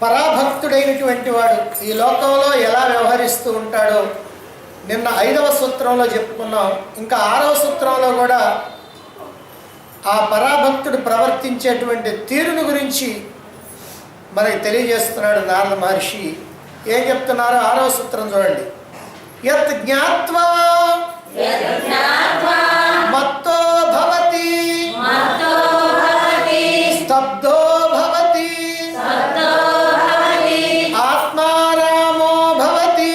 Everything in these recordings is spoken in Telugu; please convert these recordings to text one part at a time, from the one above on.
పరాభక్తుడైనటువంటి వాడు ఈ లోకంలో ఎలా వ్యవహరిస్తూ ఉంటాడో నిన్న 5వ సూత్రంలో చెప్పుకున్నాం. ఇంకా 6వ సూత్రంలో కూడా ఆ పరాభక్తుడు ప్రవర్తించేటువంటి తీరును గురించి మనకి తెలియజేస్తున్నాడు నారద మహర్షి. ఏం చెప్తున్నారు? 6వ సూత్రం చూడండి. యత్ జ్ఞాత్వా మత్తో భవతి స్తబ్దో భవతి ఆత్మారామో భవతి.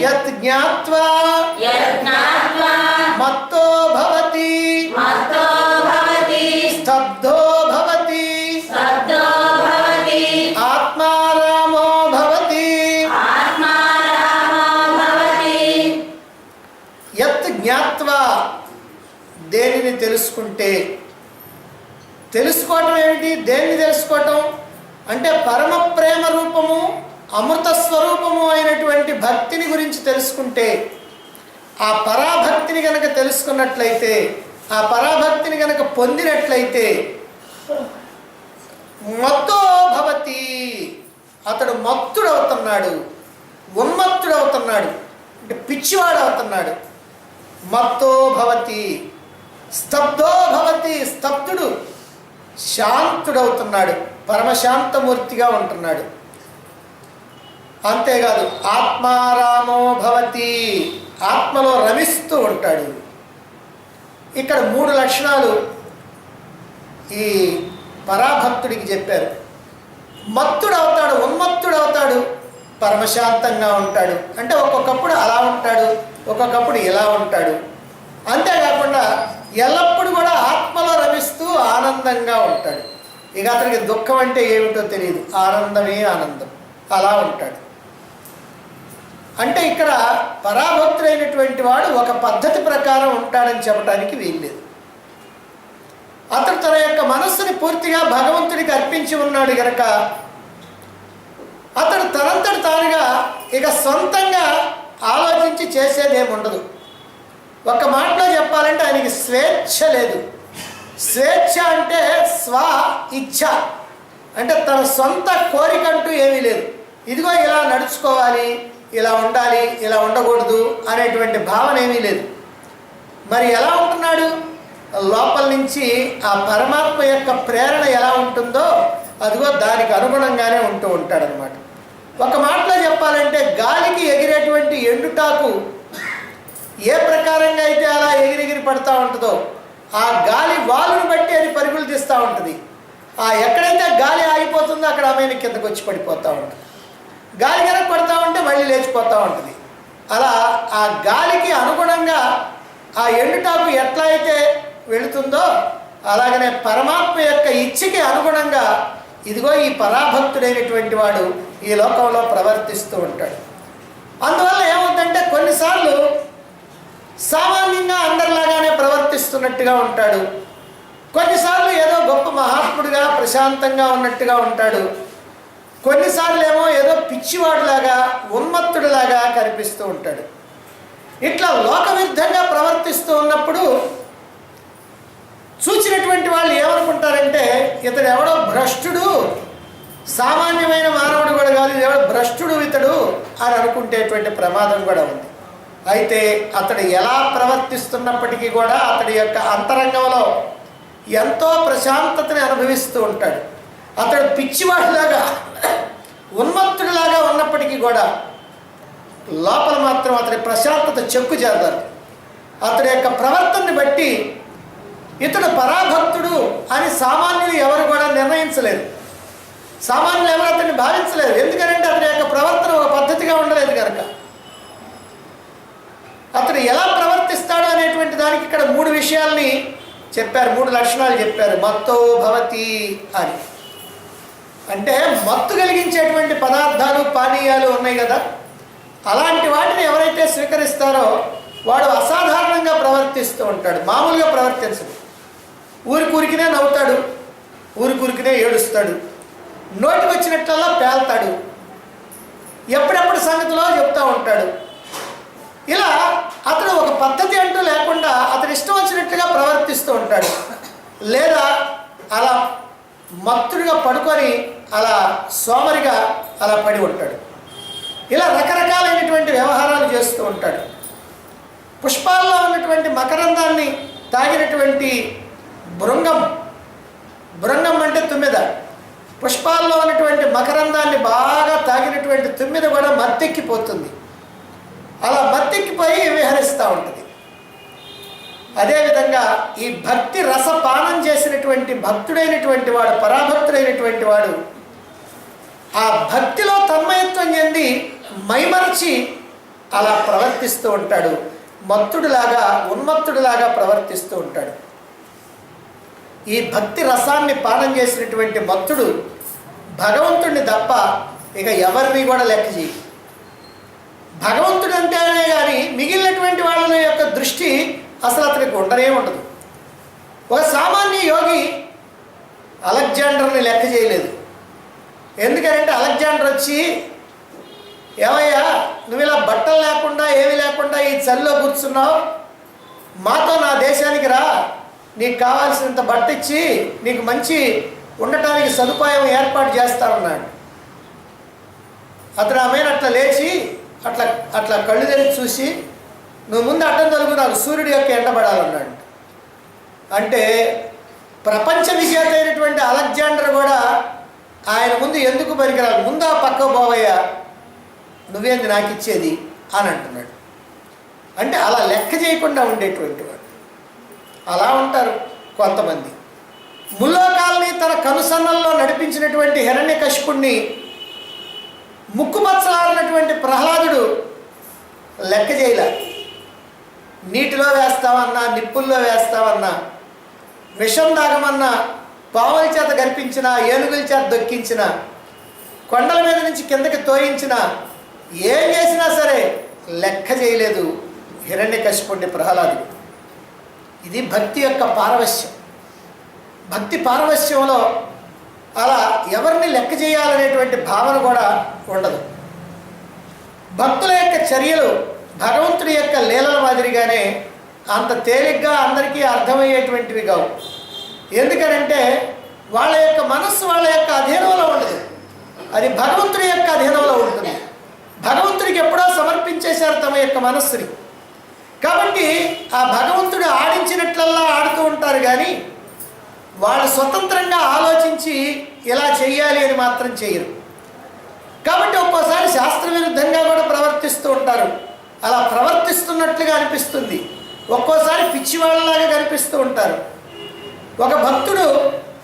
యత్ జ్ఞాత్వా మత్తో భవతి స్తబ్దో భవతి ఆత్మారామో భవతి. యత్ జ్ఞాత్వా దేనిని తెలుసుకుంటే, తెలుసుకోవటం ఏమిటి? దేన్ని తెలుసుకోవటం అంటే పరమ ప్రేమ రూపము అమృత స్వరూపము అయినటువంటి భక్తిని గురించి తెలుసుకుంటే, ఆ పరాభక్తిని గనక తెలుసుకున్నట్లయితే, ఆ పరాభక్తిని గనక పొందినట్లయితే మత్తో భవతి, అతడు మత్తుడవుతున్నాడు, ఉన్మత్తుడవుతున్నాడు, అంటే పిచ్చివాడు అవుతున్నాడు. మత్తో భవతి స్తబ్దో భవతి, స్తబ్దుడు శాంతుడవుతున్నాడు, పరమశాంతమూర్తిగా ఉంటున్నాడు. అంతేకాదు ఆత్మారామో భవతి, ఆత్మలో రమిస్తూ ఉంటాడు. ఇక్కడ 3 లక్షణాలు ఈ పరాభక్తుడికి చెప్పారు. మత్తుడవుతాడు, ఉన్మత్తుడవుతాడు, పరమశాంతంగా ఉంటాడు. అంటే ఒక్కొక్కప్పుడు అలా ఉంటాడు, ఒక్కొక్కప్పుడు ఇలా ఉంటాడు. అంతేకాకుండా ఎల్లప్పుడూ కూడా ఆత్మలో రమిస్తూ ఆనందంగా ఉంటాడు. ఇక అతనికి దుఃఖం అంటే ఏమిటో తెలియదు, ఆనందమే ఆనందం, అలా ఉంటాడు. అంటే ఇక్కడ పరాభక్తుడైనటువంటి వాడు ఒక పద్ధతి ప్రకారం ఉంటాడని చెప్పడానికి వీల్లేదు. అతడు తన యొక్క మనస్సుని పూర్తిగా భగవంతుడికి అర్పించి ఉన్నాడు గనక అతడు తనంతటి తానుగా ఇక సొంతంగా ఆలోచించి చేసేదేముండదు. ఒక మాటలో చెప్పాలంటే ఆయనకి స్వేచ్ఛ లేదు. స్వేచ్ఛ అంటే స్వ ఇచ్ఛ, అంటే తన సొంత కోరికంటూ ఏమీ లేదు. ఇదిగో ఇలా నడుచుకోవాలి, ఇలా ఉండాలి, ఇలా ఉండకూడదు అనేటువంటి భావన ఏమీ లేదు. మరి ఎలా ఉంటున్నాడు? లోపల నుంచి ఆ పరమాత్మ యొక్క ప్రేరణ ఎలా ఉంటుందో అదిగో దానికి అనుగుణంగానే ఉంటూ ఉంటాడనమాట. ఒక మాటలో చెప్పాలంటే గాలికి ఎగిరేటువంటి ఎండుటాకు ఏ ప్రకారంగా అయితే అలా ఎగిరెగిరి పడుతూ ఉంటుందో ఆ గాలి వాలును బట్టి అది పరుగులు తీస్తూ ఉంటుంది. ఆ ఎక్కడైతే గాలి ఆగిపోతుందో అక్కడ ఆమె కిందకు వచ్చి పడిపోతూ ఉంటుంది. గాలి కనుక పడుతూ ఉంటే మళ్ళీ లేచిపోతూ ఉంటుంది. అలా ఆ గాలికి అనుగుణంగా ఆ ఎండుటాకు ఎట్లా అయితే వెళుతుందో అలాగనే పరమాత్మ యొక్క ఇచ్ఛకి అనుగుణంగా ఇదిగో ఈ పరాభక్తుడైనటువంటి వాడు ఈ లోకంలో ప్రవర్తిస్తూ ఉంటాడు. అందువల్ల ఏమవుతుందంటే కొన్నిసార్లు సామాన్యంగా అందరిలాగానే ప్రవర్తిస్తున్నట్టుగా ఉంటాడు, కొన్నిసార్లు ఏదో గొప్ప మహాత్ముడిగా ప్రశాంతంగా ఉన్నట్టుగా ఉంటాడు, కొన్నిసార్లు ఏమో ఏదో పిచ్చివాడిలాగా ఉన్మత్తుడిలాగా కనిపిస్తూ ఉంటాడు. ఇట్లా లోకవిరుద్ధంగా ప్రవర్తిస్తూ ఉన్నప్పుడు చూసినటువంటి వాళ్ళు ఏమనుకుంటారంటే ఇతడు ఎవడో భ్రష్టుడు, సామాన్యమైన మానవుడు కూడా కాదు, ఎవడో భ్రష్టుడు ఇతడు అని అనుకుంటేటువంటి ప్రమాదం కూడా ఉంది. అయితే అతడు ఎలా ప్రవర్తిస్తున్నప్పటికీ కూడా అతడి యొక్క అంతరంగంలో ఎంతో ప్రశాంతతని అనుభవిస్తూ ఉంటాడు. అతడు పిచ్చివాడిలాగా ఉన్మత్తుడిలాగా ఉన్నప్పటికీ కూడా లోపల మాత్రం అతడి ప్రశాంతత చెక్కు చేద్దారు. అతడి యొక్క ప్రవర్తనని బట్టి ఇతడు పరాభక్తుడు అని సామాన్యులు ఎవరు కూడా నిర్ణయించలేరు, సామాన్యులు ఎవరు అతన్ని భావించలేరు. ఎందుకంటే అతని యొక్క ప్రవర్తన ఒక పద్ధతిగా ఉండలేదు కనుక. అతడు ఎలా ప్రవర్తిస్తాడు అనేటువంటి దానికి ఇక్కడ 3 విషయాల్ని చెప్పారు, 3 లక్షణాలు చెప్పారు. మత్తో భవతి అని అంటే మత్తు కలిగించేటువంటి పదార్థాలు పానీయాలు ఉన్నాయి కదా, అలాంటి వాటిని ఎవరైతే స్వీకరిస్తారో వాడు అసాధారణంగా ప్రవర్తిస్తూ ఉంటాడు, మామూలుగా ప్రవర్తించడు. ఊరికూరికినే నవ్వుతాడు, ఊరికూరికినే ఏడుస్తాడు, నోటికి వచ్చినట్లల్లా పేల్తాడు, ఎప్పుడెప్పుడు సంగతిలో చెప్తూ ఉంటాడు. ఇలా అతడు ఒక పద్ధతి అంటూ లేకుండా అతడు ఇష్టం వచ్చినట్టుగా ప్రవర్తిస్తూ ఉంటాడు. లేదా అలా మత్తుడిగా పడుకొని అలా సోమరిగా అలా పడి ఉంటాడు. ఇలా రకరకాలైనటువంటి వ్యవహారాలు చేస్తూ ఉంటాడు. పుష్పాల్లో ఉన్నటువంటి మకరందాన్ని తాగినటువంటి భృంగం అంటే తుమ్మెద, పుష్పాల్లో ఉన్నటువంటి మకరందాన్ని బాగా తాగినటువంటి తుమ్మెద కూడా మత్తెక్కిపోతుంది. అలా మత్తెక్కిపోయి విహరిస్తూ ఉంటుంది. అదేవిధంగా ఈ భక్తి రసపానం చేసినటువంటి భక్తుడైనటువంటి వాడు, పరాభక్తుడైనటువంటి వాడు ఆ భక్తిలో తన్మయత్వం చెంది మైమరచి అలా ప్రవర్తిస్తూ ఉంటాడు. మత్తుడిలాగా, ఉన్మత్తుడిలాగా ప్రవర్తిస్తూ ఉంటాడు. ఈ భక్తి రసాన్ని పానం చేసినటువంటి మత్తుడు భగవంతుడిని తప్ప ఇక ఎవరిని కూడా లెక్క చేయి. భగవంతుడు అంటేనే కానీ మిగిలినటువంటి వాళ్ళ యొక్క దృష్టి అసలు అతనికి ఉండనే ఉండదు. ఒక సామాన్య యోగి అలెగ్జాండర్ని లెక్క చేయలేదు. ఎందుకంటే అలెగ్జాండర్ వచ్చి, ఏమయ్యా నువ్వు ఇలా బట్టలు లేకుండా ఏమీ లేకుండా ఈ చలిలో కూర్చున్నావు, మాతో నా దేశానికి రా, నీకు కావాల్సినంత బట్ట ఇచ్చి నీకు మంచి ఉండటానికి సదుపాయం ఏర్పాటు చేస్తానన్నాడు. అతను ఆమెను అట్లా లేచి అట్లా కళ్ళు తెరిచి చూసి, నువ్వు ముందు అడ్డం తొలుగు, నాకు సూర్యుడి యొక్క ఎండబడాలన్నాడు. అంటే ప్రపంచ విజేత అయినటువంటి అలెగ్జాండర్ కూడా ఆయన ముందు ఎందుకు పనికిరాదు, ముందు ఆ పక్క పోవయ్యా, నువ్వేంది నాకు ఇచ్చేది అని అంటున్నాడు. అంటే అలా లెక్క చేయకుండా ఉండేటువంటి వాడు. అలా ఉంటారు కొంతమంది. ముల్లోకాల్ని తన కనుసన్నల్లో నడిపించినటువంటి హిరణ్యకశిపుణ్ణి ముక్కుమచ్చలాడినటువంటి ప్రహ్లాదుడు లెక్క చేయలే. నీటిలో వేస్తామన్నా, నిప్పుల్లో వేస్తామన్నా, విషం దాగమన్నా, పావుల చేత గర్పించిన, ఏనుగుల చేత దొక్కించిన, కొండల మీద నుంచి కిందకి తోయించిన, ఏం చేసినా సరే లెక్క చేయలేదు హిరణ్యకశిపుణ్ణి ప్రహ్లాదుడు. ఇది భక్తి యొక్క పారవశ్యం. భక్తి పారవశ్యంలో అలా ఎవరిని లెక్క చేయాలనేటువంటి భావన కూడా ఉండదు. భక్తుల యొక్క చర్యలు భగవంతుడి యొక్క లీలల మాదిరిగానే అంత తేలిగ్గా అందరికీ అర్థమయ్యేటువంటివి కావు. ఎందుకనంటే వాళ్ళ యొక్క మనస్సు వాళ్ళ యొక్క అధీనంలో ఉండదు, అది భగవంతుడి యొక్క అధీనంలో ఉంటుంది. భగవంతుడికి ఎప్పుడో సమర్పించేశారు తమ యొక్క మనస్సుని. కాబట్టి ఆ భగవంతుడు ఆడించినట్లల్లా ఆడుతూ ఉంటారు, కానీ వాళ్ళు స్వతంత్రంగా ఆలోచించి ఇలా చెయ్యాలి అని మాత్రం చేయరు. కాబట్టి ఒక్కోసారి శాస్త్ర విరుద్ధంగా కూడా ప్రవర్తిస్తూ ఉంటారు. అలా ప్రవర్తిస్తున్నట్లుగా అనిపిస్తుంది. ఒక్కోసారి పిచ్చివాళ్ళలాగా కనిపిస్తూ ఉంటారు. ఒక భక్తుడు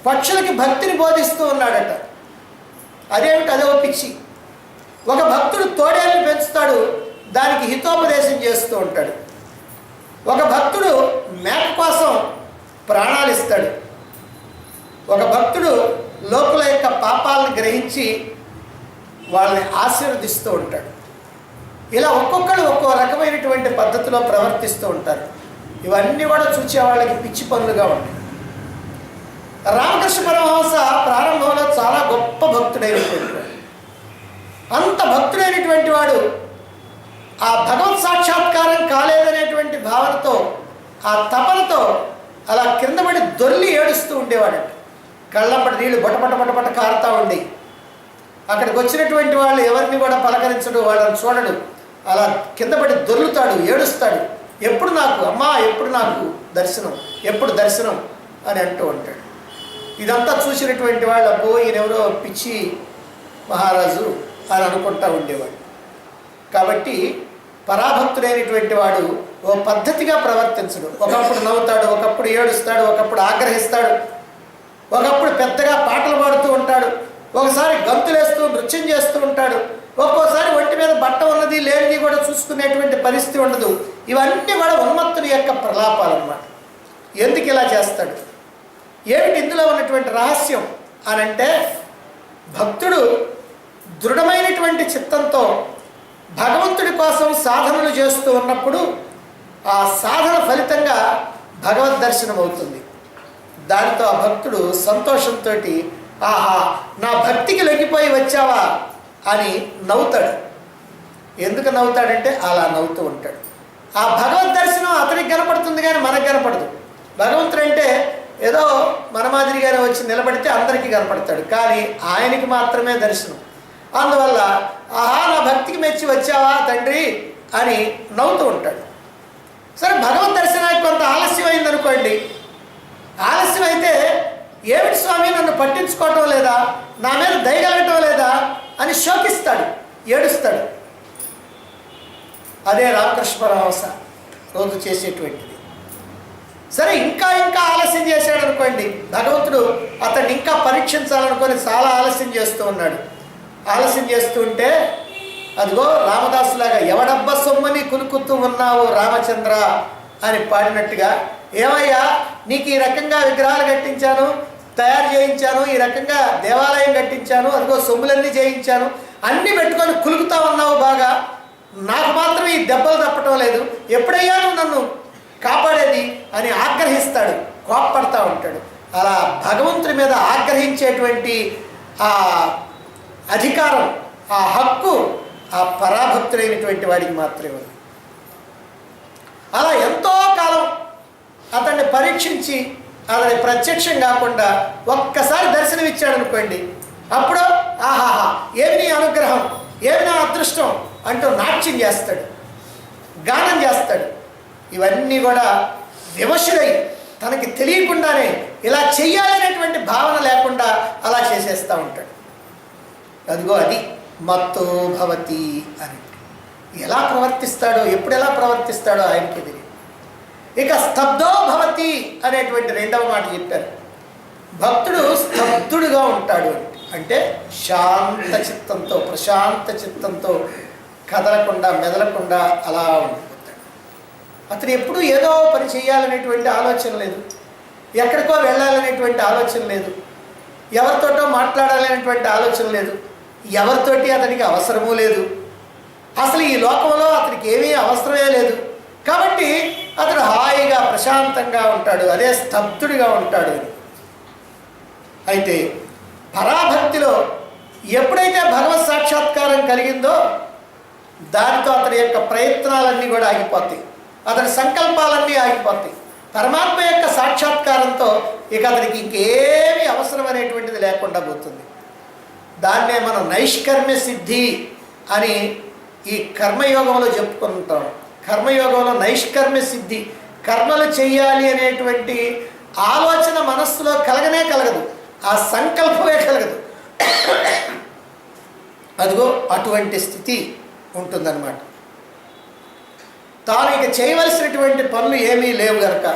పక్షులకి భక్తిని బోధిస్తూ ఉన్నాడట. అదేమిటి, అదో పిచ్చి. ఒక భక్తుడు తోడేళ్ళని పెంచుతాడు, దానికి హితోపదేశం చేస్తూ ఉంటాడు. ఒక భక్తుడు మేక కోసం ప్రాణాలు ఇస్తాడు. ఒక భక్తుడు లోకుల యొక్క పాపాలను గ్రహించి వాళ్ళని ఆశీర్వదిస్తూ ఉంటాడు. ఇలా ఒక్కొక్కరు ఒక్కో రకమైనటువంటి పద్ధతిలో ప్రవర్తిస్తూ ఉంటారు. ఇవన్నీ కూడా చూసే వాళ్ళకి పిచ్చి పనులుగా ఉంటాయి. రామకృష్ణ పరమహంస ప్రారంభంలో చాలా గొప్ప భక్తుడైనటువంటి వాడు. అంత భక్తుడైనటువంటి వాడు ఆ భగవత్ సాక్షాత్కారం కాలేదనేటువంటి భావనతో, ఆ తపనతో అలా కిందపడి దొర్లి ఏడుస్తూ ఉండేవాడట. కళ్ళంపటి నీళ్ళు బొటబొట కారుతూ ఉండి, అక్కడికి వచ్చినటువంటి వాళ్ళు ఎవరిని కూడా పలకరించడు, వాళ్ళని చూడడు, అలా కిందపడి దొర్లుతాడు, ఏడుస్తాడు. ఎప్పుడు నాకు అమ్మా, ఎప్పుడు నాకు దర్శనం, ఎప్పుడు దర్శనం అని అంటూ ఉంటాడు. ఇదంతా చూసినటువంటి వాళ్ళు, అబ్బో ఈయనెవరో పిచ్చి మహారాజు అని అనుకుంటూ ఉండేవాడు. కాబట్టి పరాభక్తుడైనటువంటి వాడు ఓ పద్ధతిగా ప్రవర్తించడు. ఒకప్పుడు నవ్వుతాడు, ఒకప్పుడు ఏడుస్తాడు, ఒకప్పుడు ఆగ్రహిస్తాడు, ఒకప్పుడు పెద్దగా పాటలు పాడుతూ ఉంటాడు, ఒకసారి గంతులేస్తూ నృత్యం చేస్తూ ఉంటాడు, ఒక్కోసారి ఒంటి మీద బట్ట ఉన్నది లేనిది కూడా చూసుకునేటువంటి పరిస్థితి ఉండదు. ఇవన్నీ కూడా ఉన్మత్తుని యొక్క ప్రలాపాలు అన్నమాట. ఎందుకు ఇలా చేస్తాడు, ఏమిటి ఇందులో ఉన్నటువంటి రహస్యం అని అంటే, భక్తుడు దృఢమైనటువంటి చిత్తంతో భగవంతుడి కోసం సాధనలు చేస్తూ ఉన్నప్పుడు ఆ సాధన ఫలితంగా భగవద్ దర్శనం అవుతుంది. దానితో ఆ భక్తుడు సంతోషంతో, ఆహా నా భక్తికి లొంగిపోయి వచ్చావా అని నవ్వుతాడు. ఎందుకు నవ్వుతాడంటే అలా నవ్వుతూ ఉంటాడు. ఆ భగవద్ దర్శనం అతనికి కనపడుతుంది కానీ మనకు కనపడదు. భగవంతుడు అంటే ఏదో మన మాదిరిగానే వచ్చి నిలబడితే అందరికీ కనపడతాడు, కానీ ఆయనకి మాత్రమే దర్శనం. అందువల్ల ఆహా నా భక్తికి మెచ్చి వచ్చావా తండ్రి అని నవ్వుతూ ఉంటాడు. సరే భగవద్ దర్శనానికి కొంత ఆలస్యం అయిందనుకోండి, ఆలస్యం అయితే ఏమిటి స్వామి నన్ను పట్టించుకోవటం లేదా, నా మీద దయగలగటం లేదా అని శోకిస్తాడు, ఏడుస్తాడు. అదే రామకృష్ణ పరమహంస రోజు చేసేటువంటిది. సరే ఇంకా ఇంకా ఆలస్యం చేశాడు అనుకోండి, భగవంతుడు అతన్ని ఇంకా పరీక్షించాలనుకొని చాలా ఆలస్యం చేస్తూ ఉన్నాడు. ఆలస్యం చేస్తూ ఉంటే అదిగో రామదాసులాగా ఎవడబ్బ సొమ్మని కులుకుతూ ఉన్నావు రామచంద్ర అని పాడినట్టుగా, ఏమయ్యా నీకు ఈ రకంగా విగ్రహాలు కట్టించాను, తయారు చేయించాను, ఈ రకంగా దేవాలయం కట్టించాను, అదిగో సొమ్ములన్నీ చేయించాను, అన్నీ పెట్టుకొని కులుకుతా ఉన్నావు బాగా, నాకు మాత్రం ఈ దెబ్బలు తప్పటం లేదు, ఎప్పుడయ్యా నువ్వు నన్ను కాపాడేది అని ఆగ్రహిస్తాడు, కోప్పడతా ఉంటాడు. అలా భగవంతుడి మీద ఆగ్రహించేటువంటి ఆ అధికారం, ఆ హక్కు ఆ పరాభక్తుడైనటువంటి వాడికి మాత్రమే ఉంది. అలా ఎంతో కాలం అతన్ని పరీక్షించి అతని ప్రత్యక్షం కాకుండా ఒక్కసారి దర్శనమిచ్చాడు అనుకోండి, అప్పుడు ఆహాహా ఏమి నీ అనుగ్రహం, ఏమి నా అదృష్టం అంటూ నాట్యం చేస్తాడు, గానం చేస్తాడు. ఇవన్నీ కూడా వివశుడై తనకి తెలియకుండానే ఇలా చెయ్యాలనేటువంటి భావన లేకుండా అలా చేసేస్తూ ఉంటాడు. అదిగో అది మత్తో భవతి అని. ఎలా ప్రవర్తిస్తాడో, ఎప్పుడు ఎలా ప్రవర్తిస్తాడో ఆయనకి తెలియదు. ఇక స్తబ్దో భవతి అనేటువంటి రెండవ మాట చెప్పారు. భక్తుడు స్తబ్దుడుగా ఉంటాడు అంటే శాంత చిత్తంతో, ప్రశాంత చిత్తంతో కదలకుండా మెదలకుండా అలా ఉండిపోతాడు. అతను ఎప్పుడూ ఏదో పని చేయాలనేటువంటి ఆలోచన లేదు, ఎక్కడికో వెళ్ళాలనేటువంటి ఆలోచన లేదు, ఎవరితోటో మాట్లాడాలనేటువంటి ఆలోచన లేదు, ఎవరితోటి అతనికి అవసరమూ లేదు, అసలు ఈ లోకంలో అతనికి ఏమీ అవసరమే లేదు. కాబట్టి అతడు హాయిగా ప్రశాంతంగా ఉంటాడు, అదే స్తబ్దుడిగా ఉంటాడు. అయితే పరాభక్తిలో ఎప్పుడైతే భగవత్ సాక్షాత్కారం కలిగిందో దానితో అతని యొక్క ప్రయత్నాలన్నీ కూడా ఆగిపోతాయి, అతని సంకల్పాలన్నీ ఆగిపోతాయి. పరమాత్మ యొక్క సాక్షాత్కారంతో ఇక అతనికి ఇంకేమీ అవసరం అనేటువంటిది లేకుండా పోతుంది. దాన్నే మనం నైష్కర్మ్య సిద్ధి అని ఈ కర్మయోగంలో చెప్పుకుంటాం. కర్మయోగంలో నైష్కర్మ్య సిద్ధి, కర్మలు చెయ్యాలి అనేటువంటి ఆలోచన మనస్సులో కలగనే కలగదు, ఆ సంకల్పమే కలగదు. అదిగో అటువంటి స్థితి ఉంటుందన్నమాట. తాను ఇక చేయవలసినటువంటి పనులు ఏమీ లేవు గనక,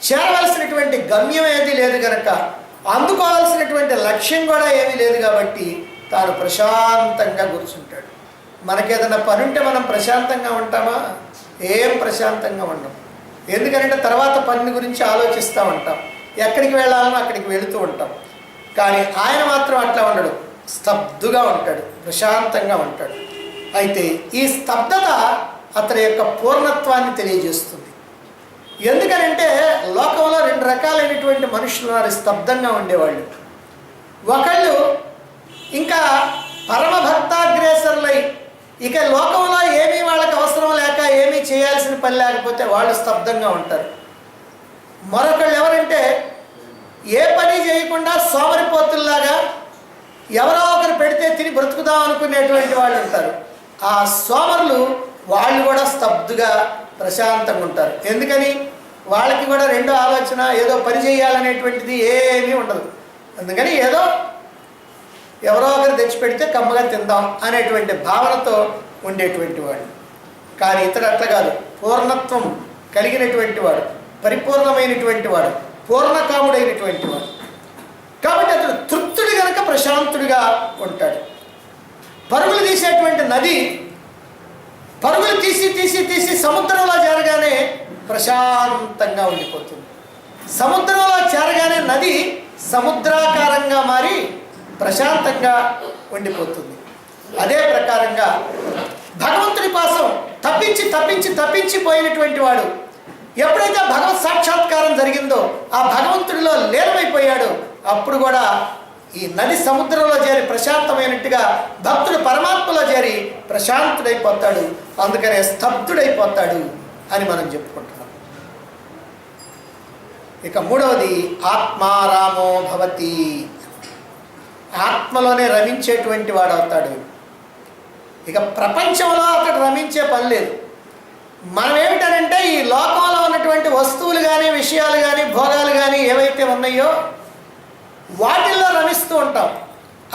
చేరవలసినటువంటి గమ్యం ఏది లేదు గనక, అందుకోవాల్సినటువంటి లక్ష్యం కూడా ఏమీ లేదు కాబట్టి తాను ప్రశాంతంగా కూర్చుంటాడు. మనకేదైనా పని ఉంటే మనం ప్రశాంతంగా ఉంటామా? ఏం ప్రశాంతంగా ఉండం. ఎందుకంటే తర్వాత పని గురించి ఆలోచిస్తూ ఉంటాం, ఎక్కడికి వెళ్ళాలనో అక్కడికి వెళుతూ ఉంటాం. కానీ ఆయన మాత్రం అట్లా ఉండడు, స్తబ్దుగా ఉంటాడు, ప్రశాంతంగా ఉంటాడు. అయితే ఈ స్తబ్దత అతని యొక్క పూర్ణత్వాన్ని తెలియజేస్తుంది. ఎందుకనంటే లోకంలో రెండు రకాలైనటువంటి మనుషులు ఉన్నారు స్తబ్దంగా ఉండేవాళ్ళు. ఒకళ్ళు ఇంకా పరమభక్తాగ్రేసరులై ఇక లోకంలో ఏమీ వాళ్ళకి అవసరం లేక ఏమీ చేయాల్సిన పని లేకపోతే వాళ్ళు స్తబ్దంగా ఉంటారు. మరొకళ్ళు ఎవరంటే ఏ పని చేయకుండా సోమరిపోతుల్లాగా ఎవరో ఒకరు పెడితే తిని బ్రతుకుదాం అనుకునేటువంటి వాళ్ళు ఉంటారు. ఆ సోమరులు వాళ్ళు కూడా స్తబ్దుగా ప్రశాంతంగా ఉంటారు. ఎందుకని? వాళ్ళకి కూడా రెండో ఆలోచన, ఏదో పని చేయాలనేటువంటిది ఏమీ ఉండదు. అందుకని ఏదో ఎవరో ఒకరు తెచ్చిపెడితే కమ్మగా తిందాం అనేటువంటి భావనతో ఉండేటువంటి వాడు. కానీ ఇతడు అట్లా కాదు, పూర్ణత్వం కలిగినటువంటి వాడు, పరిపూర్ణమైనటువంటి వాడు, పూర్ణకాముడైనటువంటి వాడు. కాబట్టి అతడు తృప్తుడు కనుక ప్రశాంతుడిగా ఉంటాడు. పరుగులు తీసేటువంటి నది పరుగులు తీసి తీసి తీసి సముద్రంలో చేరగానే ప్రశాంతంగా ఉండిపోతుంది. సముద్రంలో చేరగానే నది సముద్రాకారంగా మారి ప్రశాంతంగా ఉండిపోతుంది. అదే ప్రకారంగా భగవంతుడి కోసం తప్పించి తప్పించి తప్పించిపోయినటువంటి వాడు ఎప్పుడైతే భగవత్ సాక్షాత్కారం జరిగిందో, ఆ భగవంతుడిలో లీనమైపోయాడు, అప్పుడు కూడా ఈ నది సముద్రంలో చేరి ప్రశాంతమైనట్టుగా భక్తుడు పరమాత్మలో చేరి ప్రశాంతుడైపోతాడు. అందుకనే స్తబ్దుడైపోతాడు అని మనం చెప్పుకుంటున్నాం. ఇక మూడవది ఆత్మారామో భవతి. ఆత్మలోనే రమించేటువంటి వాడు అవుతాడు. ఇక ప్రపంచంలో అతడు రమించే పని లేదు. మనం ఏమిటనంటే ఈ లోకంలో ఉన్నటువంటి వస్తువులు కానీ విషయాలు కానీ భోగాలు కానీ ఏవైతే ఉన్నాయో వాటిల్లో రమిస్తూ ఉంటాం.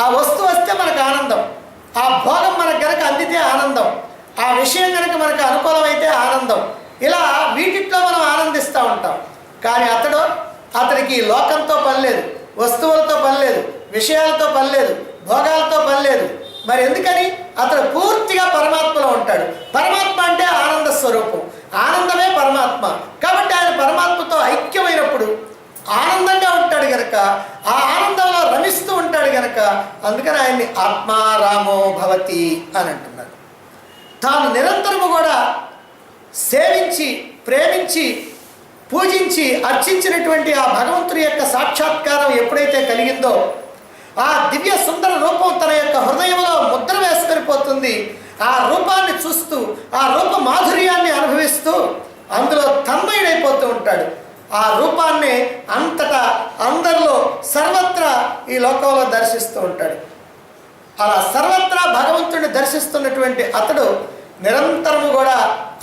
ఆ వస్తువు వస్తే మనకు ఆనందం, ఆ భోగం మనకు కనుక అందితే ఆనందం, ఆ విషయం కనుక మనకు అనుకూలమైతే ఆనందం. ఇలా వీటిట్లో మనం ఆనందిస్తూ ఉంటాం. కానీ అతడికి లోకంతో పని లేదు, వస్తువులతో పని లేదు, విషయాలతో పని లేదు, భోగాలతో పని లేదు. మరి ఎందుకని? అతడు పూర్తిగా పరమాత్మలో ఉంటాడు. పరమాత్మ అంటే ఆనంద స్వరూపం, ఆనందమే పరమాత్మ. కాబట్టి ఆయన పరమాత్మతో ఐక్యమైనప్పుడు ఆనందంగా ఉంటాడు గనక, ఆ ఆనందంలో రమిస్తూ ఉంటాడు గనక అందుకని ఆయన్ని ఆత్మారామో భవతి అని అంటున్నాడు. తాను నిరంతరము కూడా సేవించి ప్రేమించి పూజించి అర్చించినటువంటి ఆ భగవంతుని యొక్క సాక్షాత్కారం ఎప్పుడైతే కలిగిందో ఆ దివ్య సుందర రూపం తన యొక్క హృదయంలో ముద్ర వేసుకొని పోతుంది. ఆ రూపాన్ని చూస్తూ ఆ రూప మాధుర్యాన్ని అనుభవిస్తూ అందులో తన్మయుడైపోతూ ఉంటాడు. ఆ రూపాన్ని అంతటా అందరిలో సర్వత్రా ఈ లోకంలో దర్శిస్తూ ఉంటాడు. అలా సర్వత్రా భగవంతుడిని దర్శిస్తున్నటువంటి అతడు నిరంతరము కూడా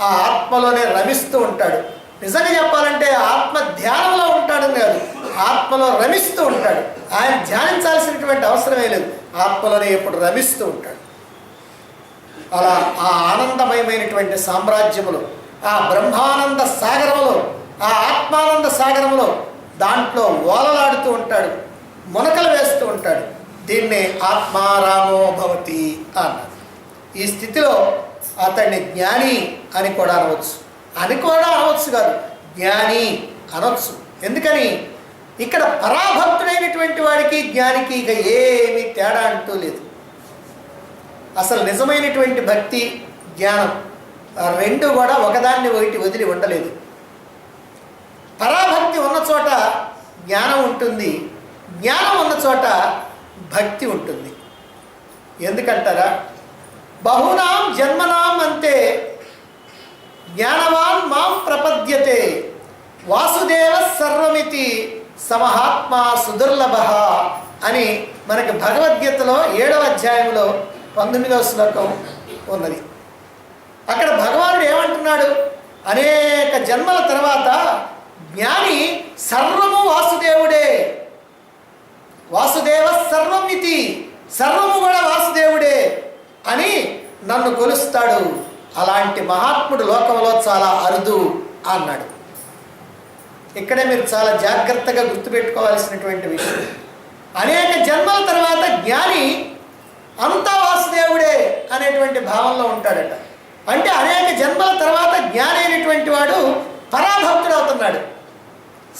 ఆ ఆత్మలోనే రమిస్తూ ఉంటాడు. నిజంగా చెప్పాలంటే ఆత్మ ధ్యానంలో ఉంటాడని కాదు, ఆత్మలో రమిస్తూ ఉంటాడు. ఆయన ధ్యానించాల్సినటువంటి అవసరమే లేదు, ఆత్మలోనే ఎప్పుడు రమిస్తూ ఉంటాడు. అలా ఆ ఆనందమయమైనటువంటి సామ్రాజ్యములో, ఆ బ్రహ్మానంద సాగరములో, ఆ ఆత్మానంద సాగరంలో దాంట్లో ఓలలాడుతూ ఉంటాడు, మునకలు వేస్తూ ఉంటాడు. దీన్నే ఆత్మారామో భవతి అన్నారు. ఈ స్థితిలో అతన్ని జ్ఞాని అని కూడా అనవచ్చు కాదు, జ్ఞాని అనొచ్చు. ఎందుకని? ఇక్కడ పరాభక్తుడైనటువంటి వాడికి జ్ఞానికి ఇక ఏమీ తేడా అంటూ లేదు. అసలు నిజమైనటువంటి భక్తి జ్ఞానం రెండు కూడా ఒకదాన్ని ఒకటి వదిలి ఉండలేదు. పరాభక్తి ఉన్న చోట జ్ఞానం ఉంటుంది, జ్ఞానం ఉన్న చోట భక్తి ఉంటుంది. ఎందుకంటారా? బహూనాం జన్మనాం అంతే జ్ఞానవాన్ మాం ప్రపద్యతే వాసుదేవ సర్వమితి సమహాత్మా సుదుర్లభ అని మనకి భగవద్గీతలో 7వ అధ్యాయంలో 19వ శ్లోకం ఉన్నది. అక్కడ భగవానుడు ఏమంటున్నాడు? అనేక జన్మల తర్వాత జ్ఞాని సర్వము వాసుదేవుడే, వాసుదేవ సర్వమితి, సర్వము కూడా వాసుదేవుడే అని నన్ను కొలుస్తాడు. అలాంటి మహాత్ముడు లోకంలో చాలా అరుదు అన్నాడు. ఇక్కడే మీరు చాలా జాగ్రత్తగా గుర్తుపెట్టుకోవాల్సినటువంటి విషయం. అనేక జన్మల తర్వాత జ్ఞాని అంతా వాసుదేవుడే అనేటువంటి భావంలో ఉంటాడట. అంటే అనేక జన్మల తర్వాత జ్ఞాని అయినటువంటి వాడు పరాభక్తుడు అవుతున్నాడు.